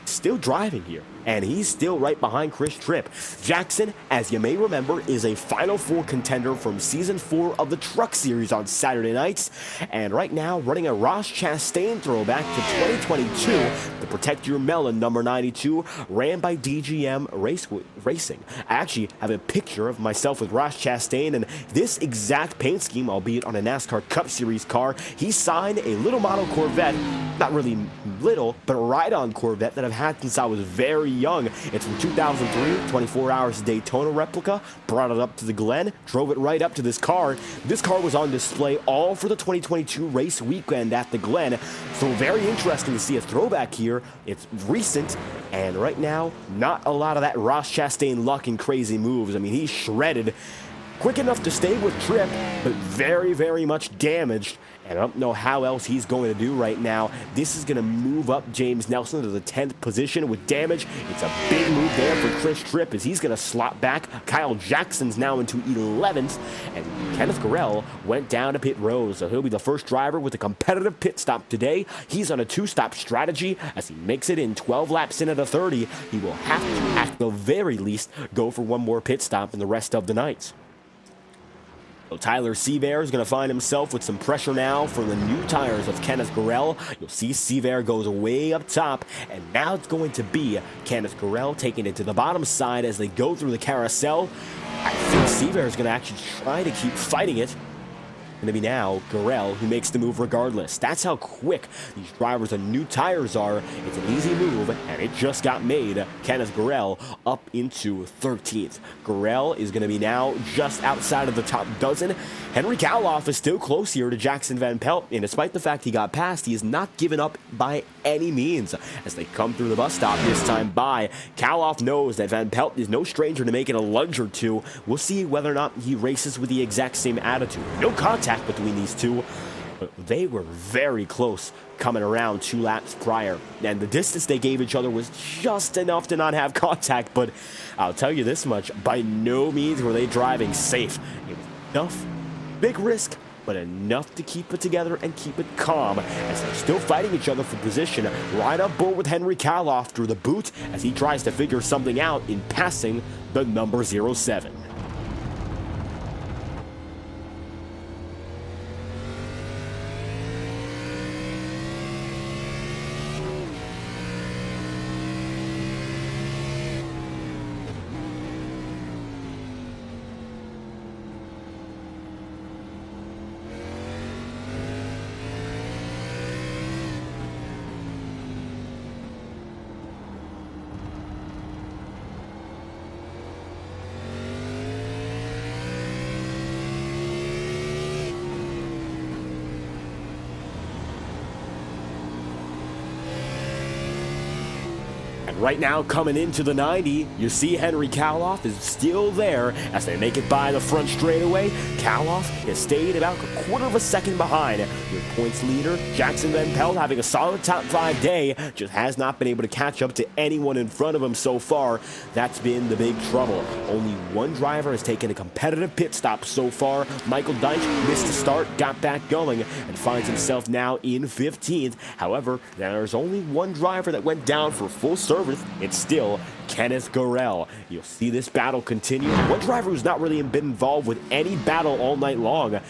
still driving here, and he's still right behind Chris Tripp. Jackson, as you may remember, is a Final Four contender from Season 4 of the Truck Series on Saturday nights, and right now running a Ross Chastain throwback to 2022, the Protect Your Melon number 92, ran by DGM Racing. I actually have a picture of myself with Ross Chastain, and this exact paint scheme, albeit on a NASCAR Cup Series car. He signed a little model Corvette, not really little, but a ride-on Corvette that I've had since I was very young. It's from 2003, 24 hours Daytona replica, brought it up to the Glen, drove it right up to this car. This car was on display all for the 2022 race weekend at the Glen, so very interesting to see a throwback here. It's recent, and right now, not a lot of that Ross Chastain luck and crazy moves. I mean, he's shredded. Quick enough to stay with Tripp, but very, very much damaged. And I don't know how else he's going to do right now. This is going to move up James Nelson to the 10th position with damage. It's a big move there for Chris Tripp as he's going to slot back. Kyle Jackson's now into 11th. And Kenneth Gorell went down to pit road. So he'll be the first driver with a competitive pit stop today. He's on a 2-stop strategy. As he makes it in 12 laps into the 30, he will have to, at the very least, go for one more pit stop in the rest of the night. So Tyler Seaver is going to find himself with some pressure now from the new tires of Kenneth Gorell. You'll see Seaver goes way up top, and now it's going to be Kenneth Gorell taking it to the bottom side as they go through the carousel. I think Seaver is going to actually try to keep fighting it. going to be now Gurrell, who makes the move regardless. That's how quick these drivers on new tires are. It's an easy move, and it just got made. Kenneth Gurrell up into 13th. Gurrell is going to be now just outside of the top dozen. Henry Kaloff is still close here to Jackson Van Pelt, and despite the fact he got past, he is not given up by any means as they come through the bus stop this time by. Kaloff knows that Van Pelt is no stranger to making a lunge or two. We'll see whether or not he races with the exact same attitude. No contact between these two, but they were very close coming around 2 laps prior, and the distance they gave each other was just enough to not have contact. But I'll tell you this much, by no means were they driving safe. It was enough, big risk, but enough to keep it together and keep it calm as they're still fighting each other for position. Right on board with Henry Kaloff through the boot as he tries to figure something out in passing the number 07. Right now, coming into the 90, you see Henry Kaloff is still there as they make it by the front straightaway. Kaloff has stayed about a quarter of a second behind your points leader. Jackson Van Pelt having a solid top 5 day, just has not been able to catch up to anyone in front of him so far. That's been the big trouble. Only one driver has taken a competitive pit stop so far. Michael Deitch missed the start, got back going, and finds himself now in 15th. However, there's only one driver that went down for full service. It's still Kenneth Gurrell. You'll see this battle continue. One driver who's not really been involved with any battle all night long is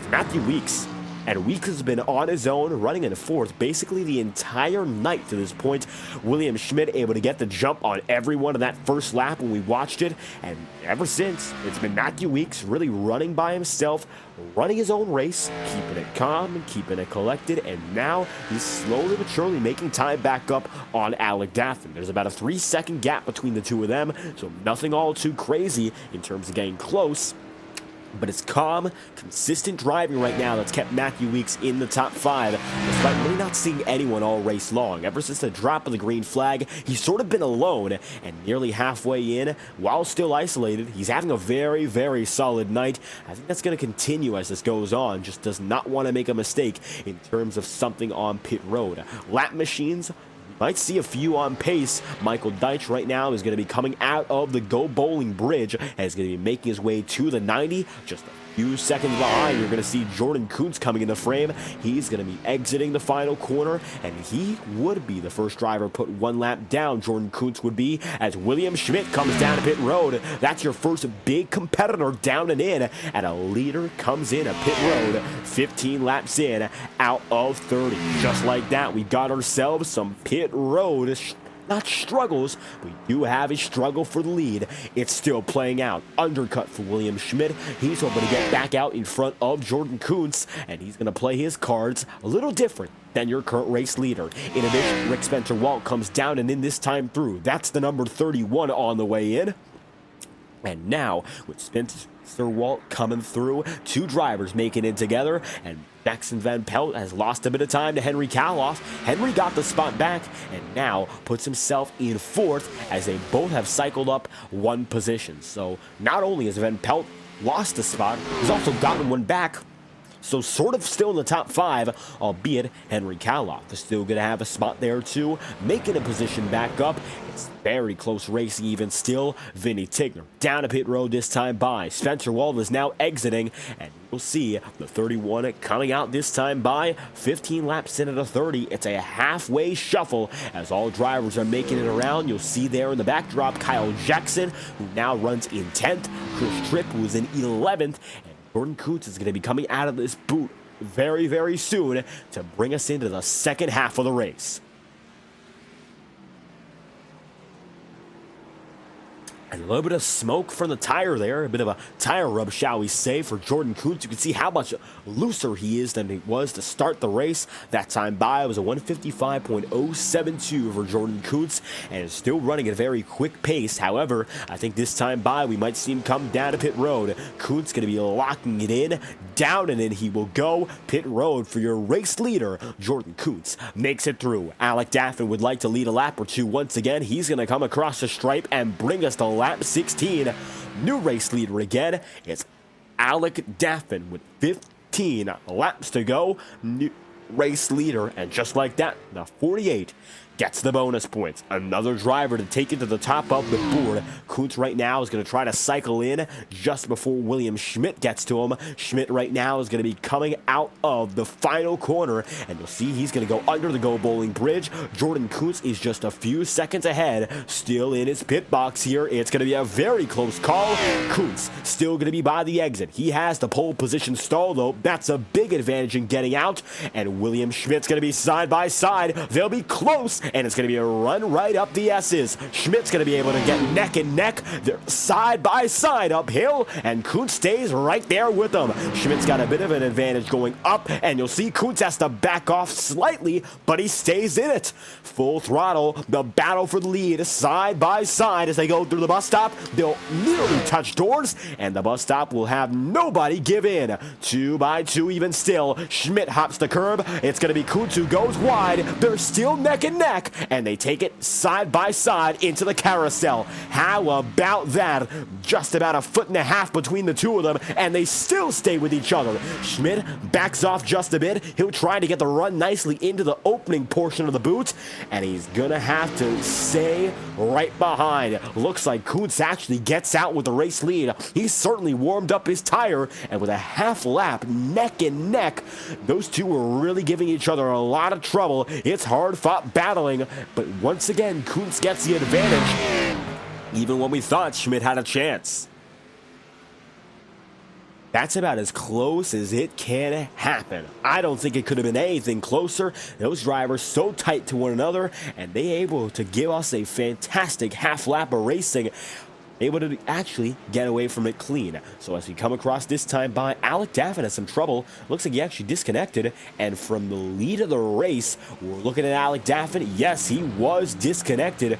Matthew Weeks. And Weeks has been on his own, running in 4th basically the entire night to this point. William Schmidt able to get the jump on everyone in that first lap when we watched it. And ever since, it's been Matthew Weeks really running by himself, running his own race, keeping it calm and keeping it collected. And now he's slowly but surely making time back up on Alec Daffin. There's about a 3-second gap between the two of them, so nothing all too crazy in terms of getting close. But it's calm, consistent driving right now that's kept Matthew Weeks in the top 5, despite really not seeing anyone all race long. Ever since the drop of the green flag, he's sort of been alone, and nearly halfway in, while still isolated, he's having a very, very solid night. I think that's going to continue as this goes on. Just does not want to make a mistake in terms of something on pit road. Lap machines, might see a few on pace. Michael Deitch right now is going to be coming out of the Go Bowling Bridge and is going to be making his way to the 90. Just a few seconds behind, you're going to see Jordan Kuntz coming in the frame. He's going to be exiting the final corner, and he would be the first driver put 1 lap down. Jordan Kuntz would be, as William Schmidt comes down to pit road. That's your first big competitor down and in, and a leader comes in at pit road 15 laps in out of 30. Just like that, we got ourselves some pit road not struggles. We do have a struggle for the lead. It's still playing out. Undercut for William Schmidt. He's hoping to get back out in front of Jordan Kuntz, and he's going to play his cards a little different than your current race leader. In addition, Rick Spencer Walt comes down and in this time through. That's the number 31 on the way in. And now, with Spencer Walt coming through, 2 drivers making it together, and Jackson Van Pelt has lost a bit of time to Henry Kaloff. Henry got the spot back and now puts himself in 4th as they both have cycled up 1 position. So not only has Van Pelt lost the spot, he's also gotten one back. So sort of still in the top 5, albeit Henry Kaloff is still going to have a spot there too, making a position back up. It's very close racing even still. Vinny Tigner down to pit road this time by. Spencer Wald is now exiting, and you'll see the 31 coming out this time by. 15 laps in at a 30. It's a halfway shuffle as all drivers are making it around. You'll see there in the backdrop Kyle Jackson, who now runs in 10th. Chris Tripp, who's in 11th. Jordan Kuntz is going to be coming out of this boot very, very soon to bring us into the second half of the race. And a little bit of smoke from the tire there, a bit of a tire rub, shall we say, for Jordan Kuntz. You can see how much looser he is than he was to start the race. That time by was a 155.072 for Jordan Kuntz, and is still running at a very quick pace. However, I think this time by we might see him come down to pit road. Kuntz going to be locking it in. Down and in he will go. Pit road for your race leader. Jordan Kuntz makes it through. Alec Daffin would like to lead a lap or two once again. He's going to come across the stripe and bring us to lap 16. New race leader again. It's Alec Daffin with 15 laps to go. New race leader, and just like that, the 48 gets the bonus points. Another driver to take it to the top of the board. Kuntz right now is going to try to cycle in just before William Schmidt gets to him. Schmidt right now is going to be coming out of the final corner, and you'll see he's going to go under the Go Bowling Bridge. Jordan Kuntz is just a few seconds ahead, still in his pit box here. It's going to be a very close call. Kuntz still going to be by the exit. He has the pole position stall, though. That's a big advantage in getting out, and William Schmidt's going to be side by side. They'll be close, and it's going to be a run right up the S's. Schmidt's going to be able to get neck and neck. They're side by side uphill, and Kuntz stays right there with them. Schmidt's got a bit of an advantage going up, and you'll see Kuntz has to back off slightly, but he stays in it. Full throttle, the battle for the lead, side by side as they go through the bus stop. They'll nearly touch doors, and the bus stop will have nobody give in. 2 by 2 even still. Schmidt hops the curb. It's going to be Kuntz who goes wide. They're still neck and neck, and they take it side by side into the carousel. How about that? Just about a foot and a half between the two of them, and they still stay with each other. Schmidt backs off just a bit. He'll try to get the run nicely into the opening portion of the boot, and he's gonna have to stay right behind. Looks like Kuntz actually gets out with the race lead. He's certainly warmed up his tire, and with a half lap neck and neck, those two were really giving each other a lot of trouble. It's hard fought battling, but once again, Kuntz gets the advantage, even when we thought Schmidt had a chance. That's about as close as it can happen. I don't think it could have been anything closer. Those drivers so tight to one another, and they able to give us a fantastic half lap of racing, able to actually get away from it clean. So as we come across this time by, Alec Daffin has some trouble. Looks like he actually disconnected, and from the lead of the race, we're looking at Alec Daffin. Yes, he was disconnected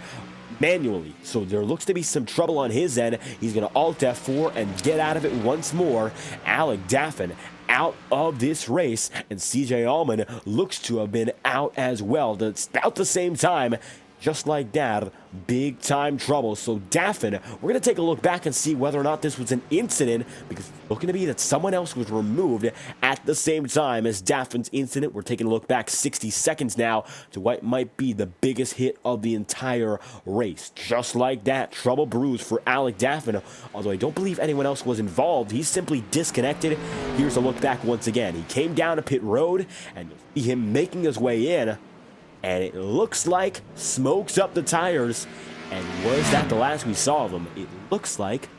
manually, so there looks to be some trouble on his end. He's going to Alt F4 and get out of it once more. Alec Daffin out of this race, and CJ Allman looks to have been out as well. That's about the same time. Just like that, big time trouble. So Daffin, we're going to take a look back and see whether or not this was an incident, because it's looking to be that someone else was removed at the same time as Daffin's incident. We're taking a look back 60 seconds now to what might be the biggest hit of the entire race. Just like that, trouble brews for Alec Daffin, although I don't believe anyone else was involved. He's simply disconnected. Here's a look back once again. He came down to pit road, and you'll see him making his way in, and it looks like smokes up the tires. And was that the last we saw of him? It looks like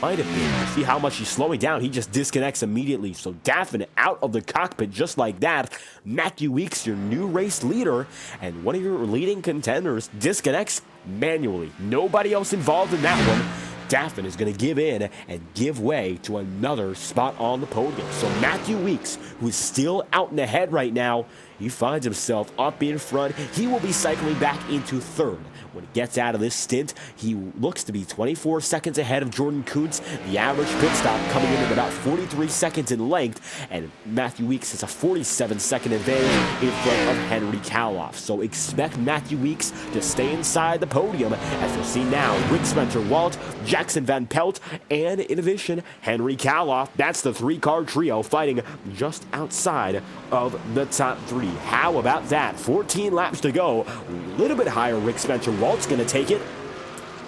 might have been. See how much he's slowing down. He just disconnects immediately. So Daffin out of the cockpit just like that. Matthew Weeks, your new race leader and one of your leading contenders, disconnects manually. Nobody else involved in that one. Daffin is going to give in and give way to another spot on the podium. So Matthew Weeks, who is still out in the head right now, he finds himself up in front. He will be cycling back into third. When he gets out of this stint, he looks to be 24 seconds ahead of Jordan Kuntz. The average pit stop coming in at about 43 seconds in length, and Matthew Weeks has a 47-second advantage in front of Henry Kaloff. So expect Matthew Weeks to stay inside the podium, as you'll see now. Rick Spencer-Walt, Jackson Van Pelt, and in addition, Henry Kaloff. That's the three-car trio fighting just outside of the top three. How about that? 14 laps to go. A little bit higher. Rick Spencer-Walt's going to take it,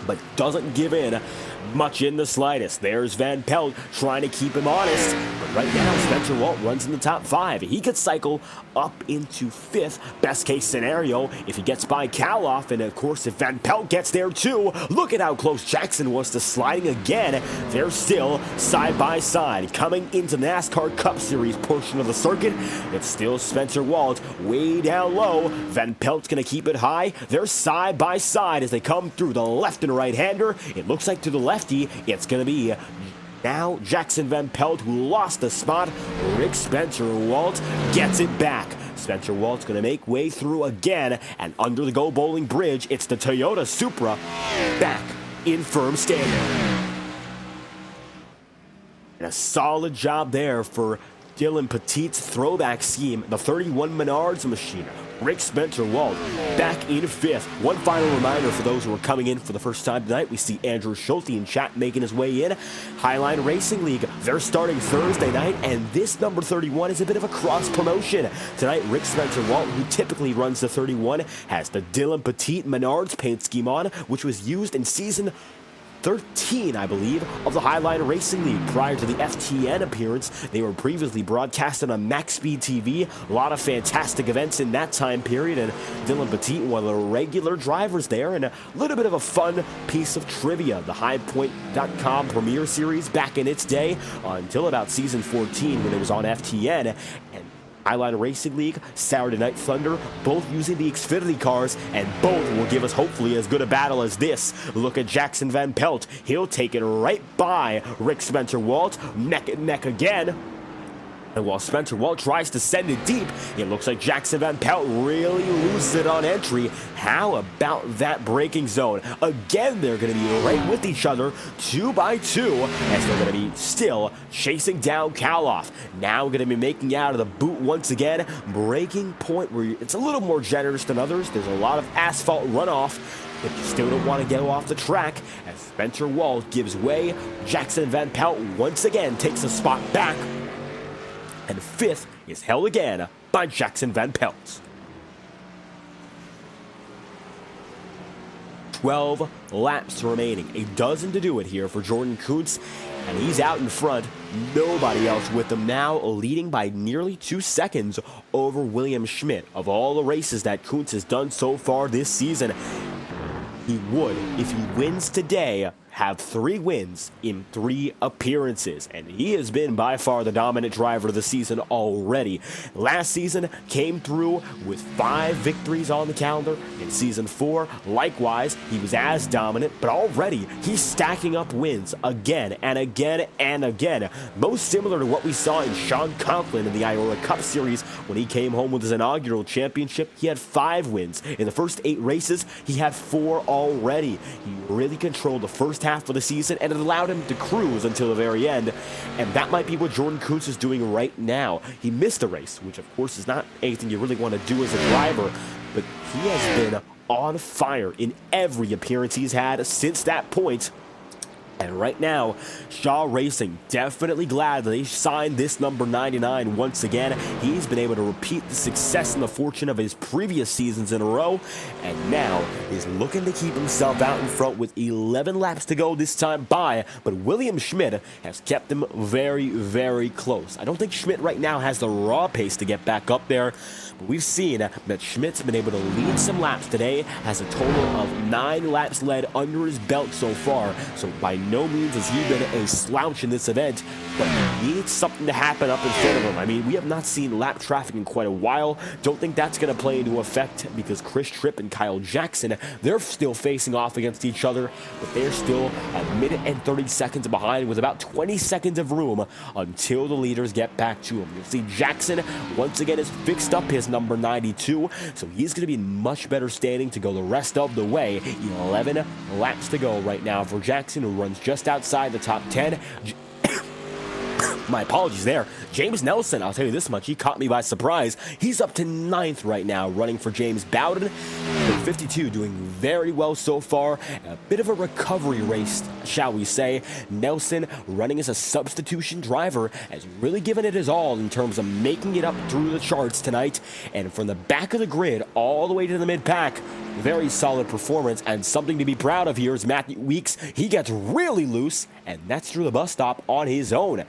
but doesn't give in much in the slightest. There's Van Pelt trying to keep him honest, but right now Spencer Walt runs in the top 5. He could cycle up into 5th. Best case scenario if he gets by Kaloff, and of course if Van Pelt gets there too. Look at how close Jackson was to sliding again. They're still side by side. Coming into the NASCAR Cup Series portion of the circuit, it's still Spencer Walt way down low. Van Pelt's gonna keep it high. They're side by side as they come through the left and right hander. It looks like to the lefty, it's going to be Now, Jackson Van Pelt, who lost the spot, Rick Spencer Walt gets it back. Spencer Walt's going to make way through again, and under the Go Bowling Bridge, it's the Toyota Supra back in firm standing. And a solid job there for Dylan Petit's throwback scheme, the 31 Menards machine. Rick Spencer Walt back in fifth. One final reminder for those who are coming in for the first time tonight. We see Andrew Schulte in chat making his way in. Highline Racing League, they're starting Thursday night, and this number 31 is a bit of a cross promotion. Tonight, Rick Spencer Walt, who typically runs the 31, has the Dylan Petit Menards paint scheme on, which was used in season 13, I believe, of the Highline Racing League. Prior to the FTN appearance, they were previously broadcasted on Max Speed TV. A lot of fantastic events in that time period, and Dylan Petit, one of the regular drivers there, and a little bit of a fun piece of trivia. The HighPoint.com Premier Series back in its day, until about season 14 when it was on FTN, and Highline Racing League, Saturday Night Thunder, both using the Xfinity cars, and both will give us hopefully as good a battle as this. Look at Jackson Van Pelt. He'll take it right by Rick Spencer Walt, neck and neck again. And while Spencer Walt tries to send it deep, it looks like Jackson Van Pelt really loses it on entry. How about that braking zone? Again, they're going to be right with each other, 2 by 2, as they're going to be still chasing down Kaloff. Now going to be making out of the boot once again. Braking point where it's a little more generous than others. There's a lot of asphalt runoff, but you still don't want to get off the track as Spencer Walt gives way. Jackson Van Pelt once again takes a spot back. And fifth is held again by Jackson Van Pelt. 12 laps remaining. A dozen to do it here for Jordan Kuntz. And he's out in front. Nobody else with him now, leading by nearly 2 seconds over William Schmidt. Of all the races that Kuntz has done so far this season, he would, if he wins today, have 3 wins in 3 appearances, and he has been by far the dominant driver of the season already. Last season came through with 5 victories on the calendar. In season 4, likewise, he was as dominant, but already he's stacking up wins again and again and again. Most similar to what we saw in Sean Conklin in the IORA Cup Series when he came home with his inaugural championship. He had 5 wins. In the first 8 races, he had 4 already. He really controlled the first half of the season, and it allowed him to cruise until the very end. And that might be what Jordan Kuntz is doing right now. He missed a race, which of course is not anything you really want to do as a driver, but he has been on fire in every appearance he's had since that point. And right now, Shaw Racing definitely glad that they signed this number 99 once again. He's been able to repeat the success and the fortune of his previous seasons in a row, and now is looking to keep himself out in front with 11 laps to go this time by. But William Schmidt has kept him very, very close. I don't think Schmidt right now has the raw pace to get back up there, but we've seen that Schmidt's been able to lead some laps today, has a total of 9 laps led under his belt so far, so by no means has he been a slouch in this event, but he needs something to happen up in front of him. I mean, we have not seen lap traffic in quite a while. Don't think that's going to play into effect because Chris Tripp and Kyle Jackson, they're still facing off against each other, but they're still a minute and 30 seconds behind with about 20 seconds of room until the leaders get back to him. You'll see Jackson once again has fixed up his number 92, so he's going to be in much better standing to go the rest of the way. 11 laps to go right now for Jackson, who runs just outside the top 10. My apologies there. James Nelson, I'll tell you this much, he caught me by surprise. He's up to 9th right now, running for James Bowden. 52 doing very well so far. A bit of a recovery race, shall we say. Nelson running as a substitution driver has really given it his all in terms of making it up through the charts tonight. And from the back of the grid all the way to the mid-pack, very solid performance, and something to be proud of here is Matthew Weeks. He gets really loose, and that's through the bus stop on his own.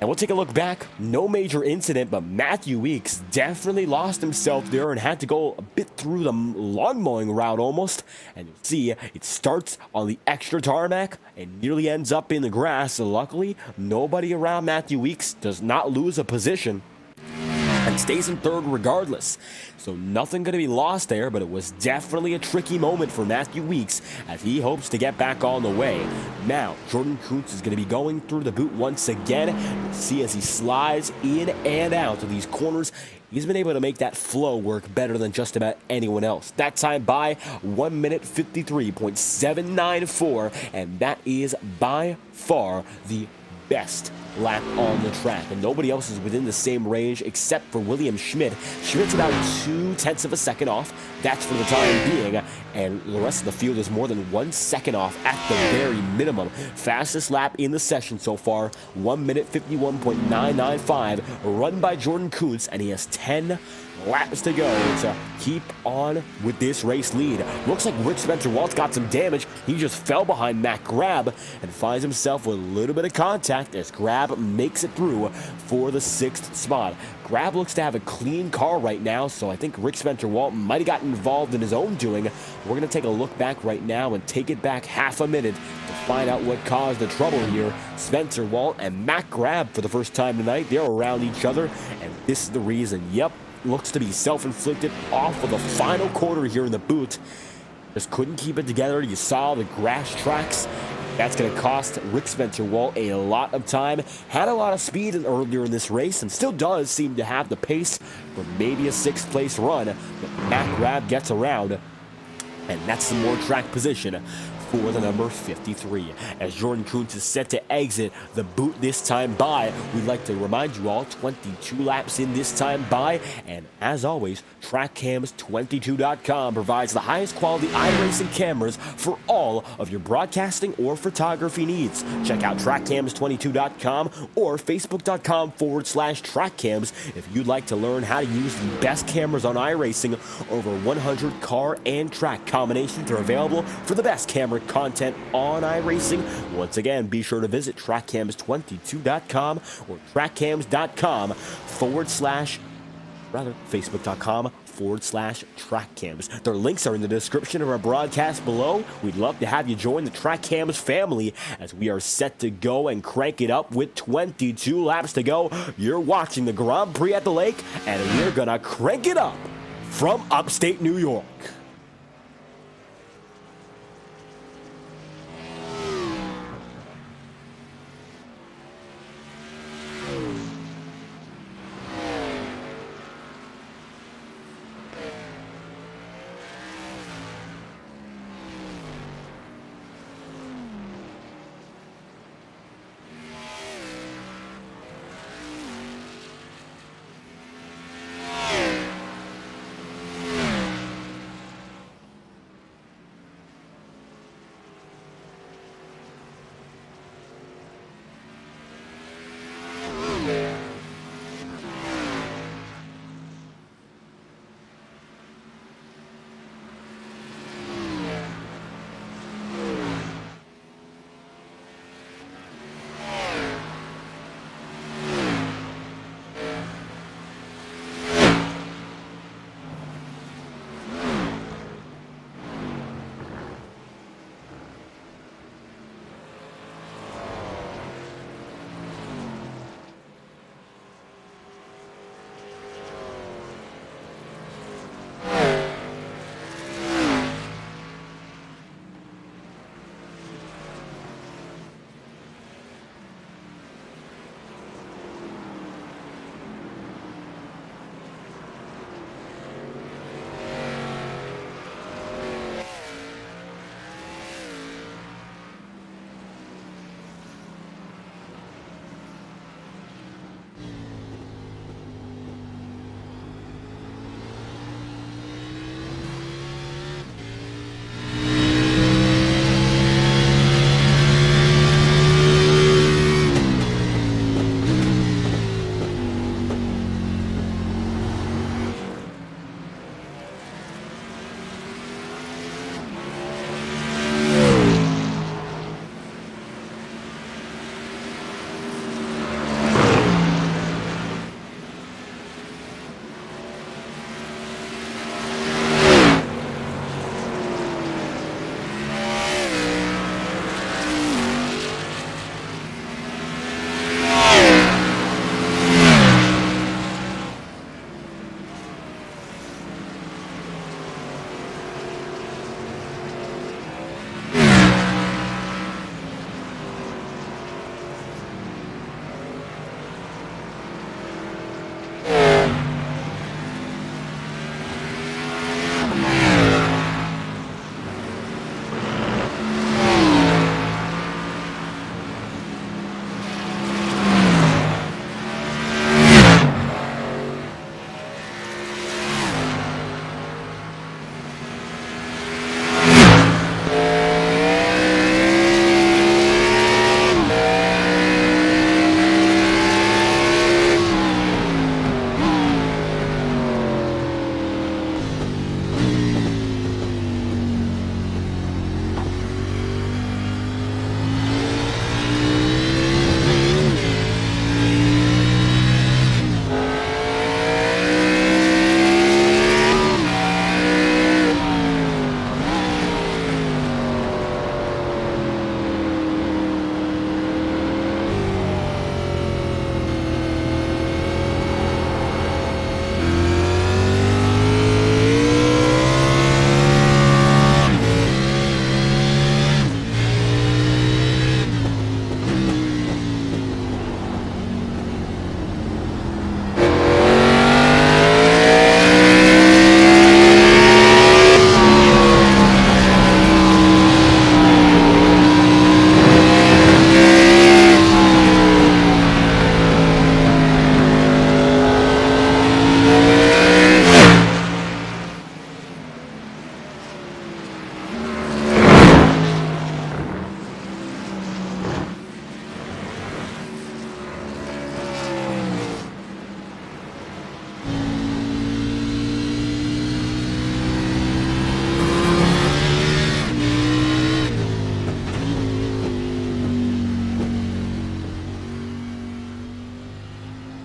And we'll take a look back. No major incident, but Matthew Weeks definitely lost himself there and had to go a bit through the lawn mowing route almost. And you'll see it starts on the extra tarmac and nearly ends up in the grass. So luckily, nobody around Matthew Weeks does not lose a position. and stays in third regardless. So nothing going to be lost there, but it was definitely a tricky moment for Matthew Weeks as he hopes to get back on the way. Now, Jordan Kuntz is going to be going through the boot once again. You'll see as he slides in and out of these corners, he's been able to make that flow work better than just about anyone else. That time by 1 minute 53.794, and that is by far the best lap on the track, and nobody else is within the same range except for William Schmidt. Schmidt's about 0.2 of a second off. That's for the time being, and the rest of the field is more than 1 second off at the very minimum. Fastest lap in the session so far, 1 minute 51.995, run by Jordan Kuntz, and he has 10 laps to go to keep on with this race lead. Looks like Rick Spencer-Walt's got some damage. He just fell behind Matt Grab and finds himself with a little bit of contact as Grab makes it through for the 6th spot. Grab looks to have a clean car right now, so I think Rick Spencer-Walt might have gotten involved in his own doing. We're going to take a look back right now and take it back half a minute to find out what caused the trouble here. Spencer-Walt and Matt Grab, for the first time tonight, they're around each other, and this is the reason. Yep, looks to be self-inflicted off of the final quarter here in the boot. Just couldn't keep it together. You saw the grass tracks. That's going to cost Rick Spencer-Walt a lot of time. Had a lot of speed earlier in this race and still does seem to have the pace for maybe a 6th place run. But Matt Grab gets around, and that's some more track position for the number 53. As Jordan Kuntz is set to exit the boot this time by, we'd like to remind you all, 22 laps in this time by, and as always, TrackCams22.com provides the highest quality iRacing cameras for all of your broadcasting or photography needs. Check out TrackCams22.com or Facebook.com/TrackCams if you'd like to learn how to use the best cameras on iRacing. Over 100 car and track combinations are available for the best camera content on iRacing. Once again, be sure to visit TrackCams22.com or Facebook.com/TrackCams. Their links are in the description of our broadcast below. We'd love to have you join the TrackCams family as we are set to go and crank it up with 22 laps to go. You're watching the Grand Prix at the Lake, and we're gonna crank it up from upstate New York.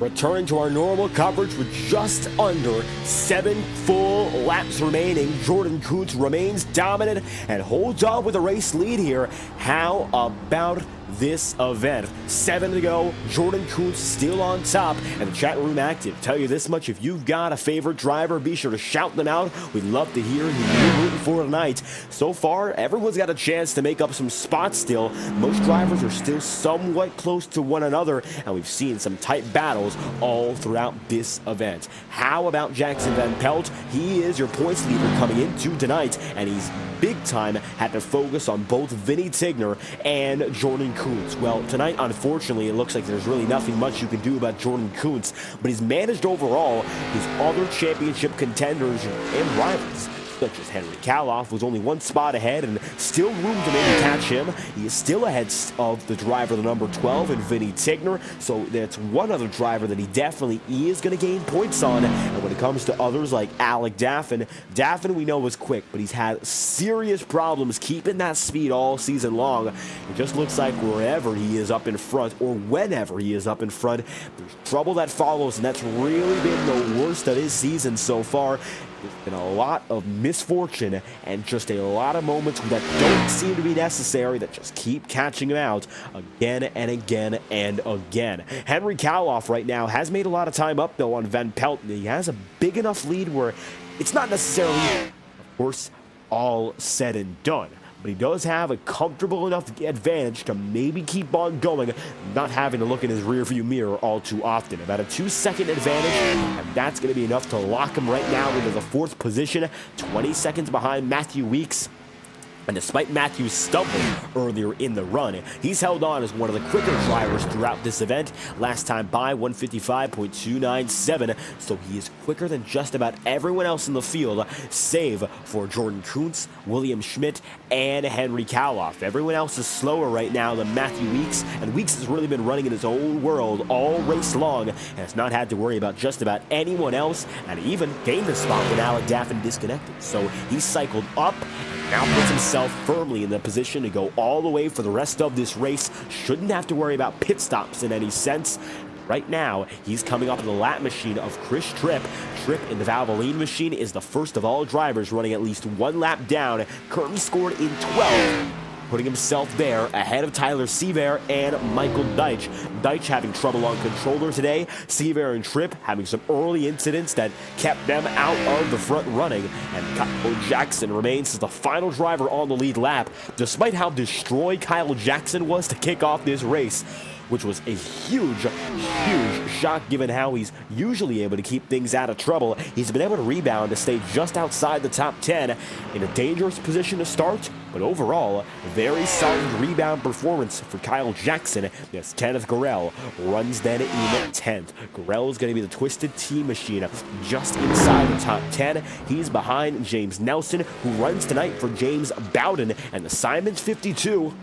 Returning to our normal coverage with just under 7 full laps remaining. Jordan Kuntz remains dominant and holds on with a race lead here. How about this event? 7 to go. Jordan Kuntz still on top, and the chat room active. Tell you this much: if you've got a favorite driver, be sure to shout them out. We'd love to hear who you're rooting for tonight. So far, everyone's got a chance to make up some spots still. Most drivers are still somewhat close to one another, and we've seen some tight battles all throughout this event. How about Jackson Van Pelt? He is your points leader coming into tonight, and he's big time had to focus on both Vinny Tigner and Jordan Kuntz. Well, tonight, unfortunately, it looks like there's really nothing much you can do about Jordan Kuntz, but he's managed overall his other championship contenders and rivals, such as Henry Kaloff, was only 1 spot ahead and still room to maybe catch him. He is still ahead of the driver, the number 12, and Vinny Tigner, so that's one other driver that he definitely is going to gain points on. And when it comes to others like Alec Daffin, we know is quick, but he's had serious problems keeping that speed all season long. It just looks like wherever he is up in front, or whenever he is up in front, there's trouble that follows, and that's really been the worst of his season so far. There's been a lot of misfortune and just a lot of moments that don't seem to be necessary that just keep catching him out again and again and again. Henry Kaloff right now has made a lot of time up, though, on Van Pelt. He has a big enough lead where it's not necessarily, of course, all said and done. But he does have a comfortable enough advantage to maybe keep on going, not having to look in his rearview mirror all too often. About a 2-second advantage, and that's going to be enough to lock him right now into the 4th position, 20 seconds behind Matthew Weeks. And despite Matthew's stumble earlier in the run, he's held on as one of the quicker drivers throughout this event. Last time by 155.297, so he is quicker than just about everyone else in the field, save for Jordan Kuntz, William Schmidt, and Henry Kaloff. Everyone else is slower right now than Matthew Weeks, and Weeks has really been running in his own world all race long and has not had to worry about just about anyone else, and even gained a spot when Alec Daffin disconnected. So he cycled up and now puts himself firmly in the position to go all the way for the rest of this race. Shouldn't have to worry about pit stops in any sense. Right now, he's coming up in the lap machine of Chris Tripp. Tripp in the Valvoline machine is the first of all drivers running at least 1 lap down. Currently scored in 12. Putting himself there ahead of Tyler Seaver and Michael Deitch. Deitch having trouble on controller today. Seaver and Tripp having some early incidents that kept them out of the front running. And Kyle Jackson remains as the final driver on the lead lap, despite how destroyed Kyle Jackson was to kick off this race, which was a huge shock given how he's usually able to keep things out of trouble. He's been able to rebound to stay just outside the top 10 in a dangerous position to start, but overall, very solid rebound performance for Kyle Jackson as Kenneth Gorell runs then in 10th. Gorell is going to be the Twisted Tea machine just inside the top 10. He's behind James Nelson, who runs tonight for James Bowden, and the Simons 52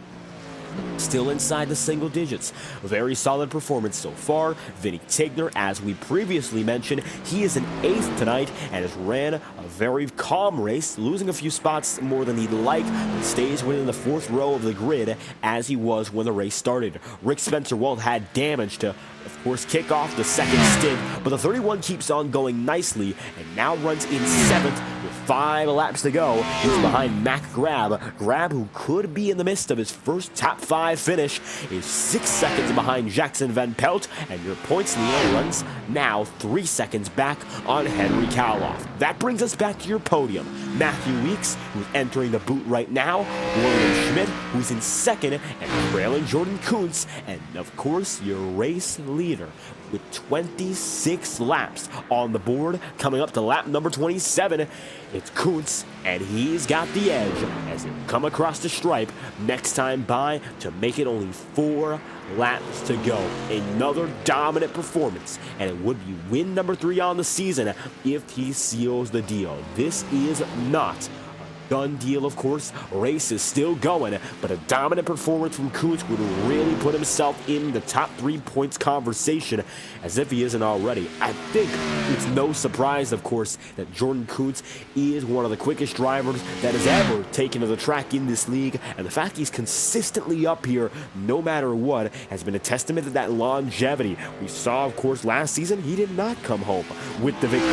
still inside the single digits. A very solid performance so far. Vinny Tigner, as we previously mentioned, he is in 8th tonight and has ran a very calm race, losing a few spots more than he'd like, but stays within the 4th row of the grid as he was when the race started. Rick Spencer-Walt had damage to, of course, kick off the second stint, but the 31 keeps on going nicely and now runs in 7th with 5 laps to go. He's behind Mac Grab. Grab, who could be in the midst of his first top 5 finish, is 6 seconds behind Jackson Van Pelt, and your points leader runs now 3 seconds back on Henry Kaloff. That brings us back to your podium. Matthew Weeks, who's entering the boot right now, William Schmidt, who's in 2nd, and trailing Jordan Kuntz, and of course, your race leader with 26 laps on the board. Coming up to lap number 27, it's Kuntz, and he's got the edge as he come across the stripe next time by to make it only 4 laps to go. Another dominant performance, and it would be win number 3 on the season if he seals the deal. This is not done deal, of course. Race is still going, but a dominant performance from Kuntz would really put himself in the top 3 points conversation, as if he isn't already. I think it's no surprise, of course, that Jordan Kuntz is one of the quickest drivers that has ever taken to the track in this league, and the fact he's consistently up here no matter what has been a testament to that longevity. We saw, of course, last season he did not come home with the victory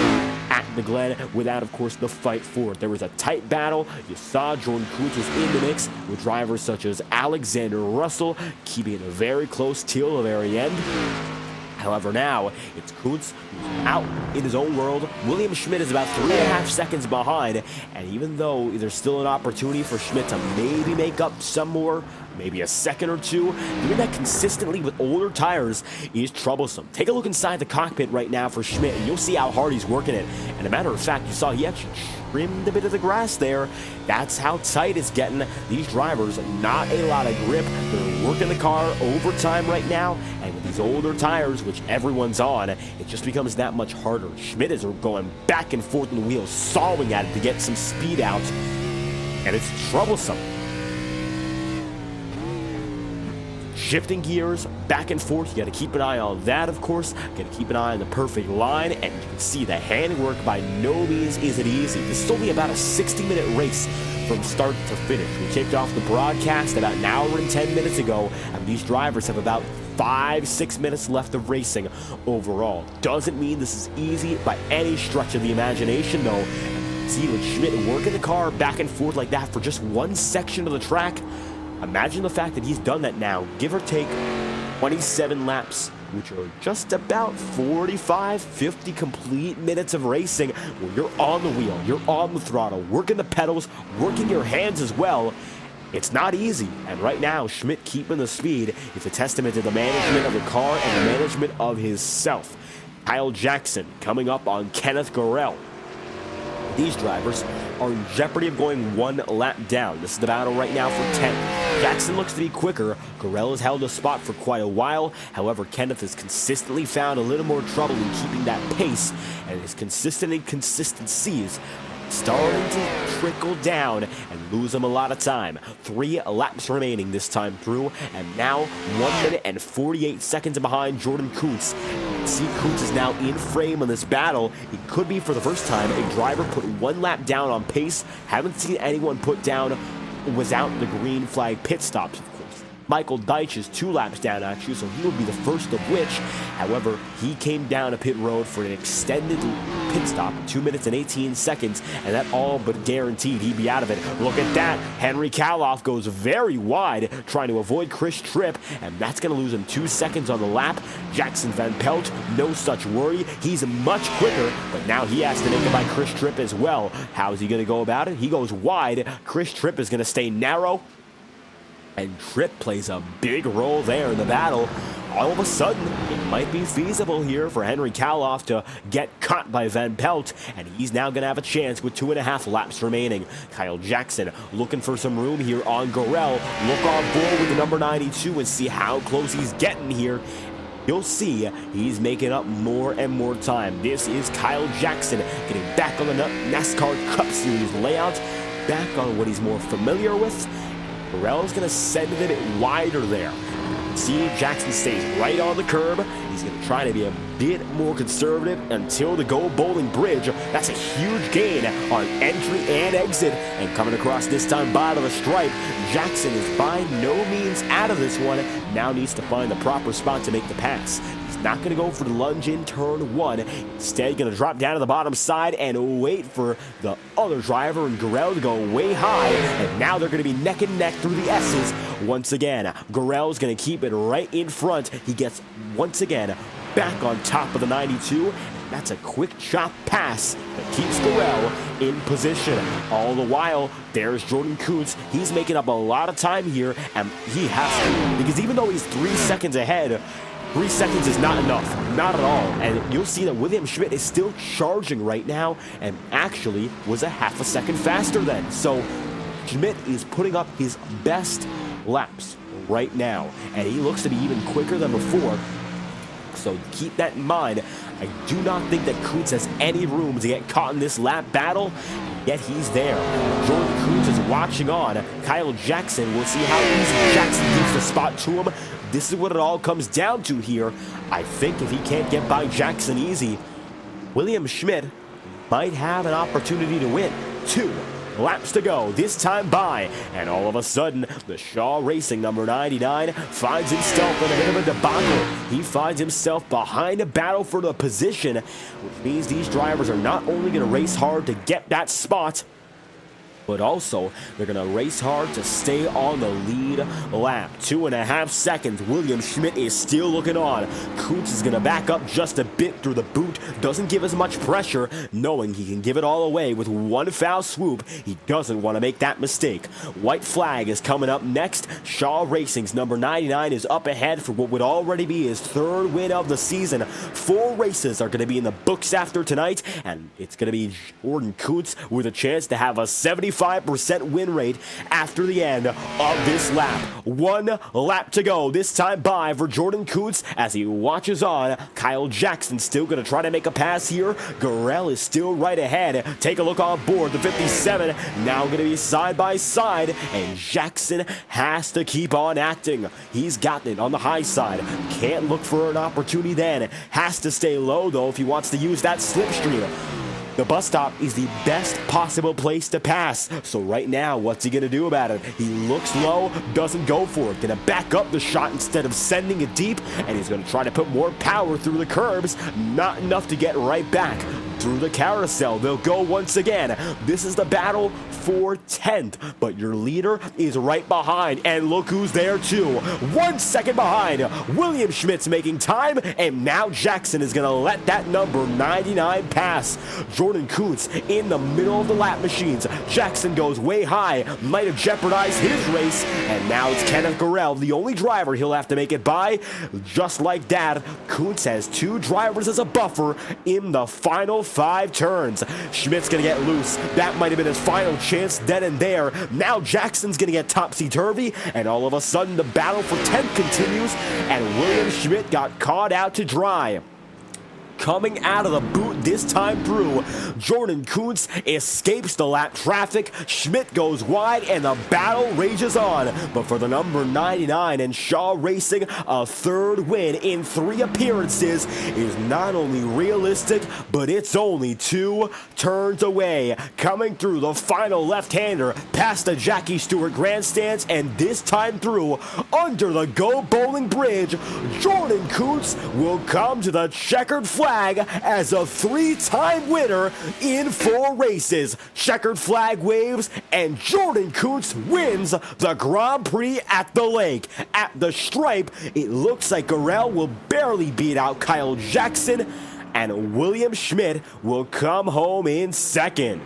at the Glen without, of course, the fight for it. There was a tight battle. You saw Jordan Kuntz was in the mix with drivers such as Alexander Russell, keeping it very close till the very end. However, now it's Kuntz who's out in his own world. William Schmidt is about 3.5 seconds behind, and even though there's still an opportunity for Schmidt to maybe make up some more, maybe a second or two, doing that consistently with older tires is troublesome. Take a look inside the cockpit right now for Schmidt, and you'll see how hard he's working it. And as a matter of fact, you saw he actually trimmed a bit of the grass there. That's how tight it's getting. These drivers, not a lot of grip. They're working the car overtime right now, and with these older tires, which everyone's on, it just becomes that much harder. Schmidt is going back and forth in the wheels, sawing at it to get some speed out, and it's troublesome. Shifting gears back and forth, you got to keep an eye on that, of course. Got to keep an eye on the perfect line, and you can see the handwork by no means is it easy. This is only about a 60-minute race from start to finish. We kicked off the broadcast about an hour and 10 minutes ago, and these drivers have about 5-6 minutes left of racing overall. Doesn't mean this is easy by any stretch of the imagination, though. See, with Schmidt working the car back and forth like that for just one section of the track, imagine the fact that he's done that now, give or take 27 laps, which are just about 45-50 complete minutes of racing where you're on the wheel, you're on the throttle, working the pedals, working your hands as well. It's not easy, and right now, Schmidt keeping the speed is a testament to the management of the car and the management of himself. Kyle Jackson coming up on Kenneth Gorell. These drivers are in jeopardy of going one lap down. This is the battle right now for 10th. Jackson looks to be quicker. Gorell has held a spot for quite a while. However, Kenneth has consistently found a little more trouble in keeping that pace, and his consistent inconsistencies starting to trickle down and lose him a lot of time. 3 laps remaining this time through, and now 1 minute and 48 seconds behind Jordan Kuntz. See, Kuntz is now in frame in this battle. It could be for the first time a driver put 1 lap down on pace. Haven't seen anyone put down without the green flag pit stops, of course. Michael Deitch is 2 laps down, actually, so he would be the first of which. However, he came down a pit road for an extended pit stop, 2 minutes and 18 seconds, and that all but guaranteed he'd be out of it. Look at that. Henry Kaloff goes very wide, trying to avoid Chris Tripp, and that's going to lose him 2 seconds on the lap. Jackson Van Pelt, no such worry. He's much quicker, but now he has to make it by Chris Tripp as well. How is he going to go about it? He goes wide. Chris Tripp is going to stay narrow, and Tripp plays a big role there in the battle. All of a sudden, it might be feasible here for Henry Kaloff to get cut by Van Pelt, and he's now going to have a chance with 2.5 laps remaining. Kyle Jackson looking for some room here on Gorell. Look on board with the number 92 and see how close he's getting here. You'll see he's making up more and more time. This is Kyle Jackson getting back on the NASCAR Cup Series layout, back on what he's more familiar with. Gorell's going to send it a bit wider there. See, Jackson stays right on the curb. He's going to try to be a bit more conservative until the Go Bowling Bridge. That's a huge gain on entry and exit. And coming across this time bottom of the stripe, Jackson is by no means out of this one. Now needs to find the proper spot to make the pass. He's not going to go for the lunge in turn 1. Instead, going to drop down to the bottom side and wait for the other driver and Gorell to go way high. And now they're going to be neck and neck through the S's once again. Gorell's going to keep it right in front. He gets, once again, back on top of the 92. That's a quick chop pass that keeps Gorell in position. All the while, there's Jordan Kuntz. He's making up a lot of time here, and he has to, because even though he's 3 seconds ahead, 3 seconds is not enough, not at all. And you'll see that William Schmidt is still charging right now, and actually was a half a second faster then. So Schmidt is putting up his best laps right now, and he looks to be even quicker than before. So keep that in mind. I do not think that Kuntz has any room to get caught in this lap battle, yet he's there. Jordan Kuntz is watching on. Kyle Jackson, we'll see how easy Jackson gives the spot to him. This is what it all comes down to here. I think if he can't get by Jackson easy, William Schmidt might have an opportunity to win. 2 laps to go, this time by, and all of a sudden, the Shaw Racing number 99 finds himself in a bit of a debacle. He finds himself behind a battle for the position, which means these drivers are not only going to race hard to get that spot, but also they're going to race hard to stay on the lead lap. 2.5 seconds. William Schmidt is still looking on. Kuntz is going to back up just a bit through the boot. Doesn't give as much pressure, knowing he can give it all away with one foul swoop. He doesn't want to make that mistake. White flag is coming up next. Shaw Racing's number 99 is up ahead for what would already be his 3rd win of the season. 4 races are going to be in the books after tonight, and it's going to be Jordan Kuntz with a chance to have a 75% win rate after the end of this lap. 1 lap to go, this time by for Jordan Kuntz as he watches on. Kyle Jackson still going to try to make a pass here. Gurrell is still right ahead. Take a look on board. The 57 now going to be side by side, and Jackson has to keep on acting. He's got it on the high side. Can't look for an opportunity then. Has to stay low though if he wants to use that slipstream. The bus stop is the best possible place to pass. So right now, what's he going to do about it? He looks low, doesn't go for it. Going to back up the shot instead of sending it deep. And he's going to try to put more power through the curbs. Not enough to get right back. Through the carousel, they'll go once again. This is the battle for 10th, but your leader is right behind, and look who's there too. 1 second behind. William Schmidt's making time, and now Jackson is going to let that number 99 pass. Jordan Kuntz in the middle of the lap machines. Jackson goes way high, might have jeopardized his race, and now it's Kenneth Gurrell, the only driver he'll have to make it by. Just like that, Kuntz has 2 drivers as a buffer in the final 5 turns. Schmidt's gonna get loose. That might have been his final chance then and there. Now Jackson's gonna get topsy-turvy, and all of a sudden the battle for 10th continues, and William Schmidt got caught out to dry. Coming out of the boot this time through, Jordan Kuntz escapes the lap traffic. Schmidt goes wide, and the battle rages on. But for the number 99 and Shaw Racing, a 3rd win in 3 appearances is not only realistic, but it's only 2 turns away. Coming through the final left-hander past the Jackie Stewart grandstands, and this time through under the Go Bowling Bridge, Jordan Kuntz will come to the checkered flag as a 3-time winner in 4 races. Checkered flag waves, and Jordan Kuntz wins the Grand Prix at the lake. At the stripe, it looks like Gurrell will barely beat out Kyle Jackson, and William Schmidt will come home in 2nd.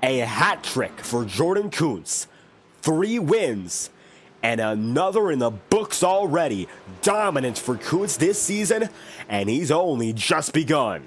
A hat trick for Jordan Kuntz. 3 wins. And another in the books already. Dominance for Kuntz this season, and he's only just begun.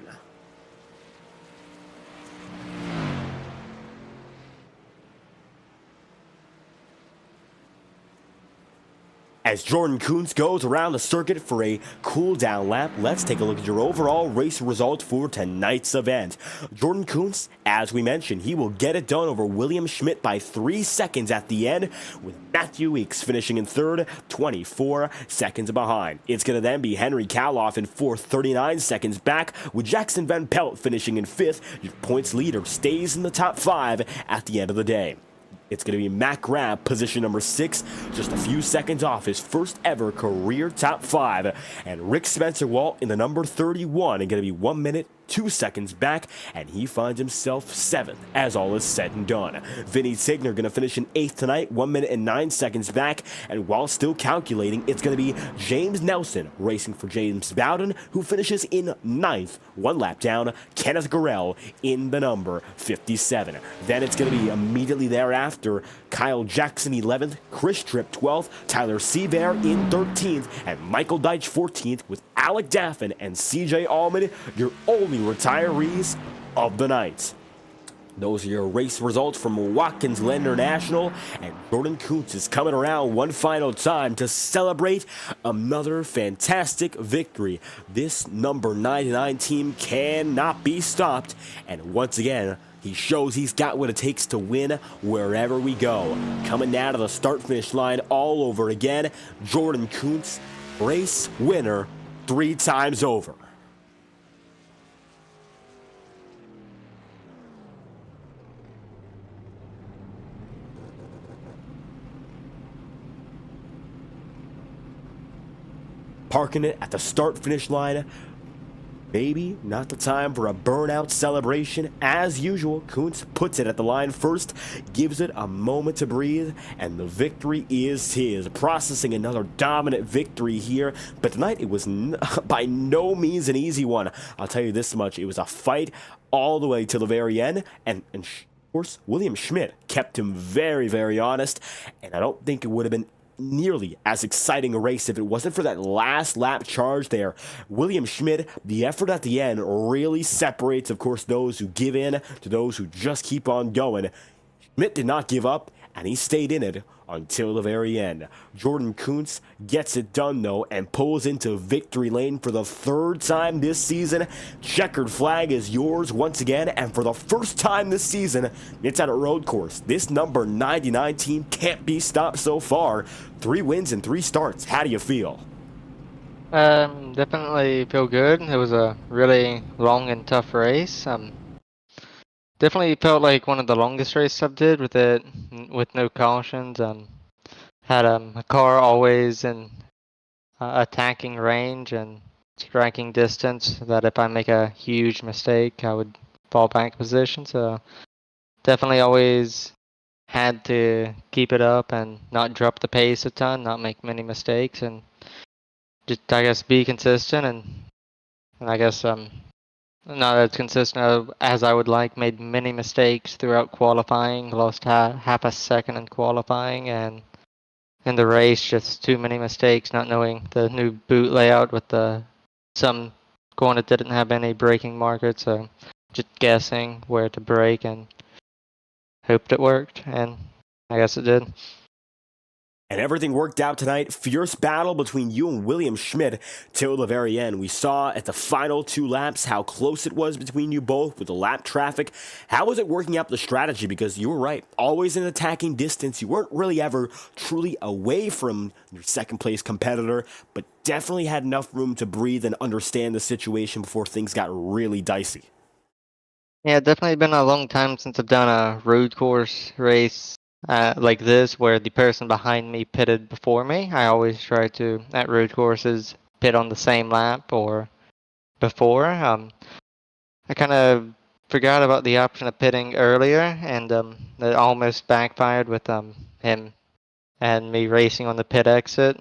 As Jordan Kuntz goes around the circuit for a cool-down lap, let's take a look at your overall race result for tonight's event. Jordan Kuntz, as we mentioned, he will get it done over William Schmidt by 3 seconds at the end, with Matthew Weeks finishing in 3rd, 24 seconds behind. It's going to then be Henry Kaloff in 4th, 39 seconds back, with Jackson Van Pelt finishing in 5th. Your points leader stays in the top 5 at the end of the day. It's going to be Matt Grab, position number 6, just a few seconds off his first ever career top 5. And Rick Spencer-Walt in the number 31, and going to be 1 minute, 2 seconds back, and he finds himself 7th as all is said and done. Vinny Tigner going to finish in 8th tonight, 1 minute and 9 seconds back, and while still calculating, it's going to be James Nelson racing for James Bowden, who finishes in 9th, 1 lap down. Kenneth Gurrell in the number 57. Then it's going to be immediately thereafter Kyle Jackson 11th, Chris Tripp 12th, Tyler Seaver in 13th, and Michael Deitch 14th, with Alec Daffin and CJ Allman your only retirees of the night. Those are your race results from Watkins Glen International, and Jordan Kuntz is coming around one final time to celebrate another fantastic victory. This number 99 team cannot be stopped, and once again, he shows he's got what it takes to win wherever we go. Coming down to the start-finish line all over again, Jordan Kuntz, race winner 3 times over. Parking it at the start-finish line. Maybe not the time for a burnout celebration. As usual, Kuntz puts it at the line first, gives it a moment to breathe, and the victory is his. Processing another dominant victory here, but tonight it was by no means an easy one. I'll tell you this much, it was a fight all the way to the very end, and of course, William Schmidt kept him very, very honest, and I don't think it would have been nearly as exciting a race if it wasn't for that last lap charge there. William Schmidt, the effort at the end really separates, of course, those who give in to those who just keep on going. Schmidt did not give up, and he stayed in it until the very end. Jordan Kuntz gets it done, though, and pulls into victory lane for the 3rd time this season. Checkered flag is yours once again, and for the first time this season, it's at a road course. This number 99 team can't be stopped so far. 3 wins and 3 starts. How do you feel? Definitely feel good. It was a really long and tough race. Definitely felt like one of the longest races I've did with it, with no cautions. Had a car always in attacking range and striking distance, that if I make a huge mistake, I would fall back position. So definitely always had to keep it up and not drop the pace a ton, not make many mistakes, and just, I guess, be consistent. And I guess not as consistent as I would like. Made many mistakes throughout qualifying. Lost half a second in qualifying, and in the race, just too many mistakes. Not knowing the new boot layout with some corner didn't have any braking markers, so just guessing where to brake and hoped it worked, and I guess it did. And everything worked out tonight. Fierce battle between you and William Schmidt till the very end. We saw at the final 2 laps how close it was between you both with the lap traffic. How was it working out the strategy? Because you were right, always in attacking distance. You weren't really ever truly away from your second place competitor, but definitely had enough room to breathe and understand the situation before things got really dicey. Yeah, definitely been a long time since I've done a road course race like this, where the person behind me pitted before me. I always try to, at road courses, pit on the same lap or before. I kind of forgot about the option of pitting earlier, and it almost backfired with him and me racing on the pit exit.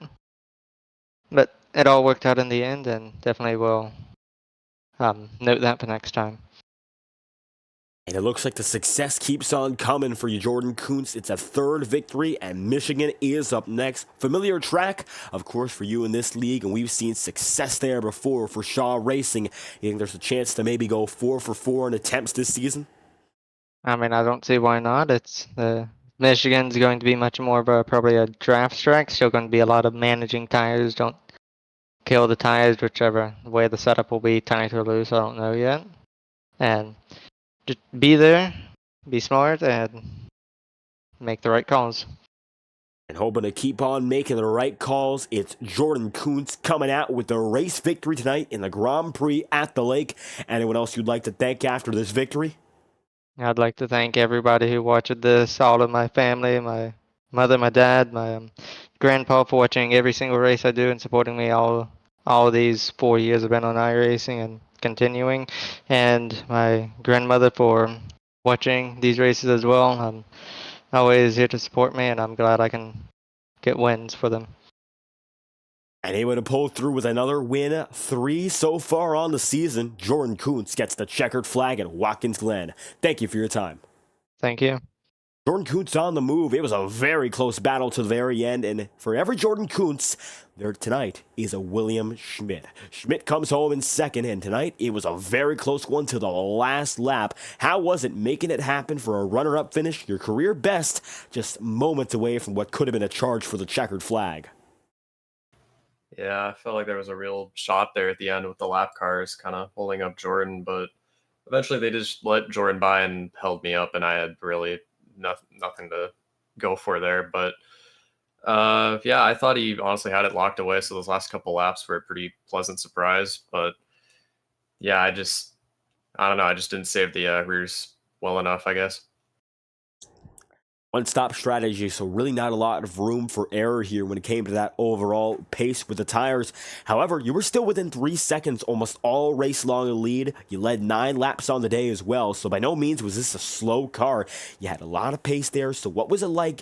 But it all worked out in the end, and definitely will note that for next time. And it looks like the success keeps on coming for you, Jordan Kuntz. It's a 3rd victory, and Michigan is up next. Familiar track, of course, for you in this league, and we've seen success there before for Shaw Racing. You think there's a chance to maybe go 4 for 4 in attempts this season? I mean, I don't see why not. It's Michigan's going to be much more of probably a draft track. Still going to be a lot of managing tires. Don't kill the tires, whichever way the setup will be, tight or loose, I don't know yet. And just be there, be smart, and make the right calls. And hoping to keep on making the right calls, it's Jordan Kuntz coming out with the race victory tonight in the Grand Prix at the lake. Anyone else you'd like to thank after this victory? I'd like to thank everybody who watched this, all of my family, my mother, my dad, my grandpa, for watching every single race I do and supporting me all these 4 years I've been on iRacing and continuing, and my grandmother for watching these races as well. Always here to support me, and I'm glad I can get wins for them. And able to pull through with another win, 3 so far on the season. Jordan Kuntz gets the checkered flag at Watkins Glen. Thank you for your time. Thank you. Jordan Kuntz on the move. It was a very close battle to the very end, and for every Jordan Kuntz, there tonight is a William Schmidt. Schmidt comes home in second, and tonight it was a very close one to the last lap. How was it making it happen for a runner-up finish, your career best, just moments away from what could have been a charge for the checkered flag? Yeah, I felt like there was a real shot there at the end with the lap cars kind of holding up Jordan, but eventually they just let Jordan by and held me up, and I had really nothing to go for there. But yeah, I thought he honestly had it locked away, so those last couple laps were a pretty pleasant surprise. But yeah, I don't know, I just didn't save the rears well enough, I guess. One-stop strategy, so really not a lot of room for error here when it came to that overall pace with the tires. However, you were still within 3 seconds almost all race long in the lead. You led 9 laps on the day as well, so by no means was this a slow car. You had a lot of pace there, so what was it like?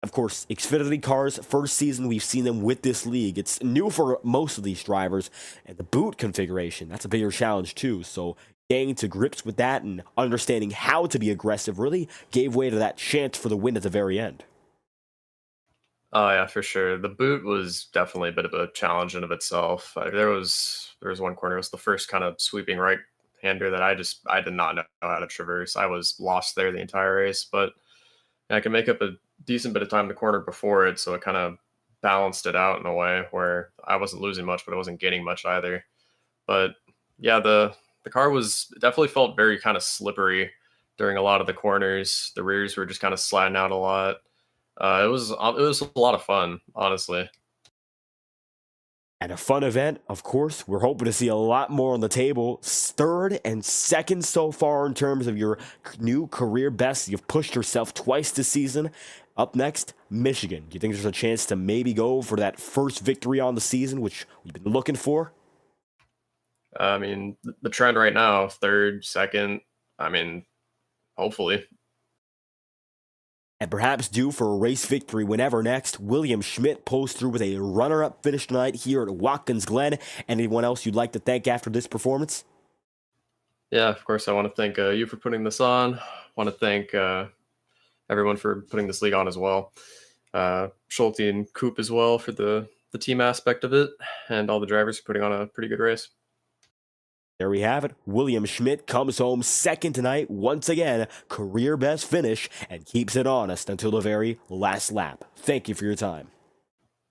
Of course, Xfinity cars, first season we've seen them with this league. It's new for most of these drivers, and the boot configuration, that's a bigger challenge too, so getting to grips with that and understanding how to be aggressive really gave way to that chance for the win at the very end. Oh yeah, for sure. The boot was definitely a bit of a challenge in of itself. There was one corner. It was the first kind of sweeping right hander that I did not know how to traverse. I was lost there the entire race, but I could make up a decent bit of time in the corner before it, so it kind of balanced it out in a way where I wasn't losing much, but I wasn't gaining much either. But yeah, the car was definitely felt very kind of slippery during a lot of the corners. The rears were just kind of sliding out a lot. It was a lot of fun, honestly. And a fun event, of course. We're hoping to see a lot more on the table. Third and second so far in terms of your new career best. You've pushed yourself twice this season. Up next, Michigan. Do you think there's a chance to maybe go for that first victory on the season, which we've been looking for? I mean, the trend right now, third, second. I mean, hopefully. And perhaps due for a race victory whenever next, William Schmidt pulls through with a runner-up finish tonight here at Watkins Glen. Anyone else you'd like to thank after this performance? Yeah, of course. I want to thank you for putting this on. I want to thank everyone for putting this league on as well. Schulte and Coop as well for the team aspect of it, and all the drivers for putting on a pretty good race. There we have it. William Schmidt comes home second tonight, once again, career best finish, and keeps it honest until the very last lap. Thank you for your time.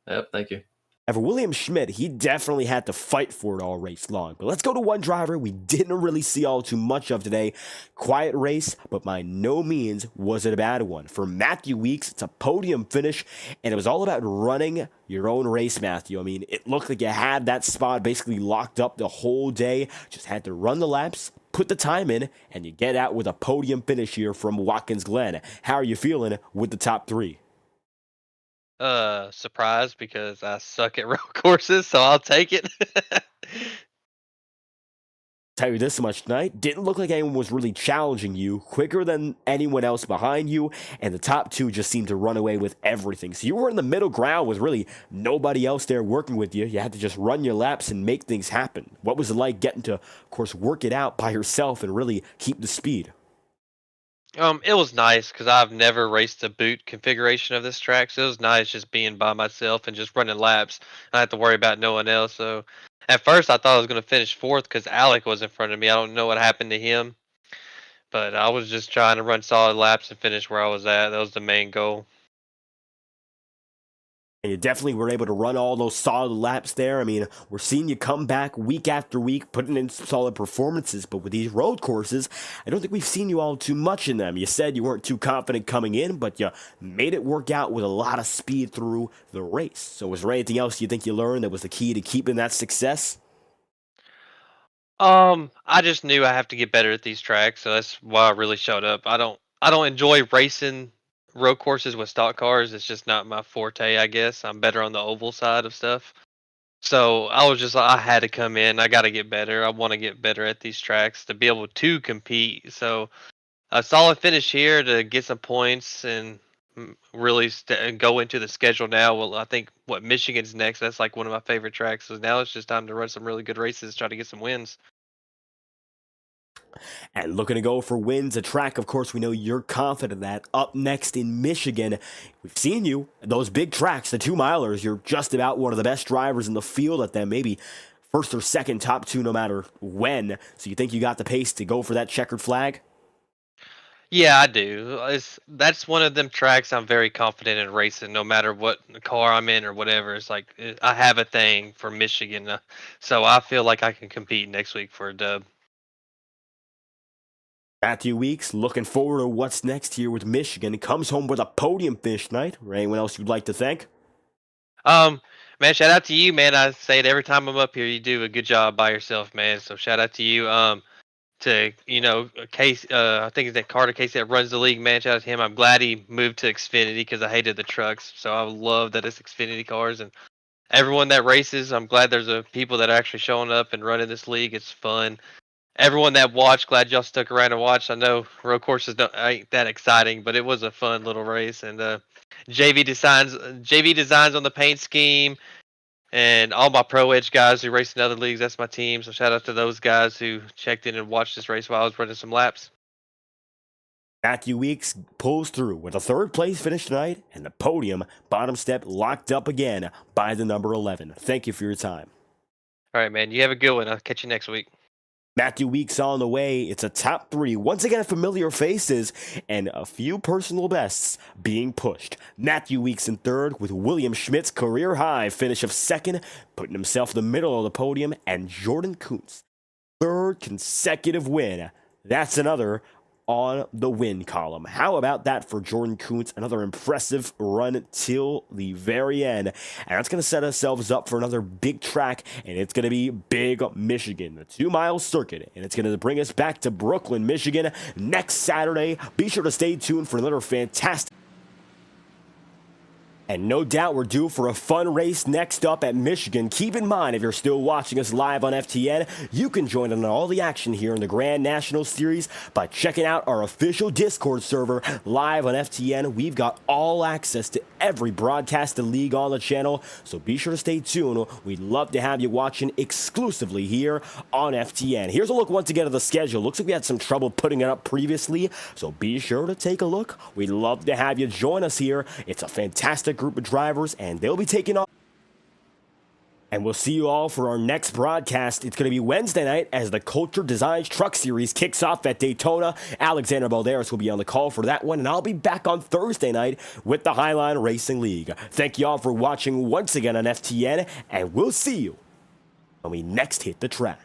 Yep, thank you. And for William Schmidt, he definitely had to fight for it all race long. But let's go to one driver we didn't really see all too much of today. Quiet race, but by no means was it a bad one. For Matthew Weeks, it's a podium finish, and it was all about running your own race, Matthew. I mean, it looked like you had that spot basically locked up the whole day. Just had to run the laps, put the time in, and you get out with a podium finish here from Watkins Glen. How are you feeling with the top 3? Surprised because I suck at road courses, so I'll take it. Tell you this much tonight, didn't look like anyone was really challenging you, quicker than anyone else behind you, and the top 2 just seemed to run away with everything. So you were in the middle ground with really nobody else there working with you. You had to just run your laps and make things happen. What was it like getting to, of course, work it out by yourself and really keep the speed? It was nice because I've never raced the boot configuration of this track, so it was nice just being by myself and just running laps. I had to worry about no one else. So at first I thought I was going to finish fourth because Alec was in front of me. I don't know what happened to him, but I was just trying to run solid laps and finish where I was at. That was the main goal. And you definitely were able to run all those solid laps there. I mean, we're seeing you come back week after week, putting in solid performances. But with these road courses, I don't think we've seen you all too much in them. You said you weren't too confident coming in, but you made it work out with a lot of speed through the race. So was there anything else you think you learned that was the key to keeping that success? I just knew I have to get better at these tracks, so that's why I really showed up. I don't enjoy racing road courses with stock cars. It's just not my forte, I guess. I'm better on the oval side of stuff. So I was just like, I had to come in. I got to get better. I want to get better at these tracks to be able to compete. So a solid finish here to get some points and really go into the schedule now. Well, I think what Michigan's next. That's like one of my favorite tracks. So now it's just time to run some really good races, try to get some wins. And looking to go for wins, a track, of course, we know you're confident that. Up next in Michigan, we've seen you, those big tracks, the 2-milers, you're just about one of the best drivers in the field at them, maybe first or second top two no matter when. So you think you got the pace to go for that checkered flag? Yeah, I do. That's one of them tracks I'm very confident in racing, no matter what car I'm in or whatever. It's like I have a thing for Michigan, so I feel like I can compete next week for a dub. Matthew Weeks, looking forward to what's next here with Michigan. Comes home with a podium finish tonight. Or anyone else you'd like to thank? Man, shout out to you, man. I say it every time I'm up here. You do a good job by yourself, man. So shout out to you. To Case, I think it's that Carter Case that runs the league, man. Shout out to him. I'm glad he moved to Xfinity because I hated the trucks. So I love that it's Xfinity cars and everyone that races. I'm glad there's people that are actually showing up and running this league. It's fun. Everyone that watched, glad y'all stuck around and watched. I know road courses ain't that exciting, but it was a fun little race. And JV designs on the paint scheme. And all my Pro Edge guys who race in other leagues, that's my team. So shout out to those guys who checked in and watched this race while I was running some laps. Matthew Weeks pulls through with a third place finish tonight and the podium bottom step locked up again by the number 11. Thank you for your time. All right, man. You have a good one. I'll catch you next week. Matthew Weeks on the way. It's a top three. Once again, familiar faces and a few personal bests being pushed. Matthew Weeks in third with William Schmidt's career high finish of second, putting himself in the middle of the podium, and Jordan Kuntz, third consecutive win. That's another on the win column. How about that for Jordan Kuntz? Another impressive run till the very end. And that's going to set ourselves up for another big track, and it's going to be Big Michigan, the 2-mile circuit. And it's going to bring us back to Brooklyn, Michigan next Saturday. Be sure to stay tuned for another fantastic. And no doubt we're due for a fun race next up at Michigan. Keep in mind, if you're still watching us live on FTN, you can join in on all the action here in the Grand National Series by checking out our official Discord server live on FTN. We've got all access to every broadcasted league on the channel, so be sure to stay tuned. We'd love to have you watching exclusively here on FTN. Here's a look once again at the schedule. Looks like we had some trouble putting it up previously, so be sure to take a look. We'd love to have you join us here. It's a fantastic group of drivers, and they'll be taking off. And we'll see you all for our next broadcast. It's going to be Wednesday night as the Culture Designs Truck Series kicks off at Daytona. Alexander Balderas will be on the call for that one, and I'll be back on Thursday night with the Highline Racing League. Thank you all for watching once again on FTN, and we'll see you when we next hit the track.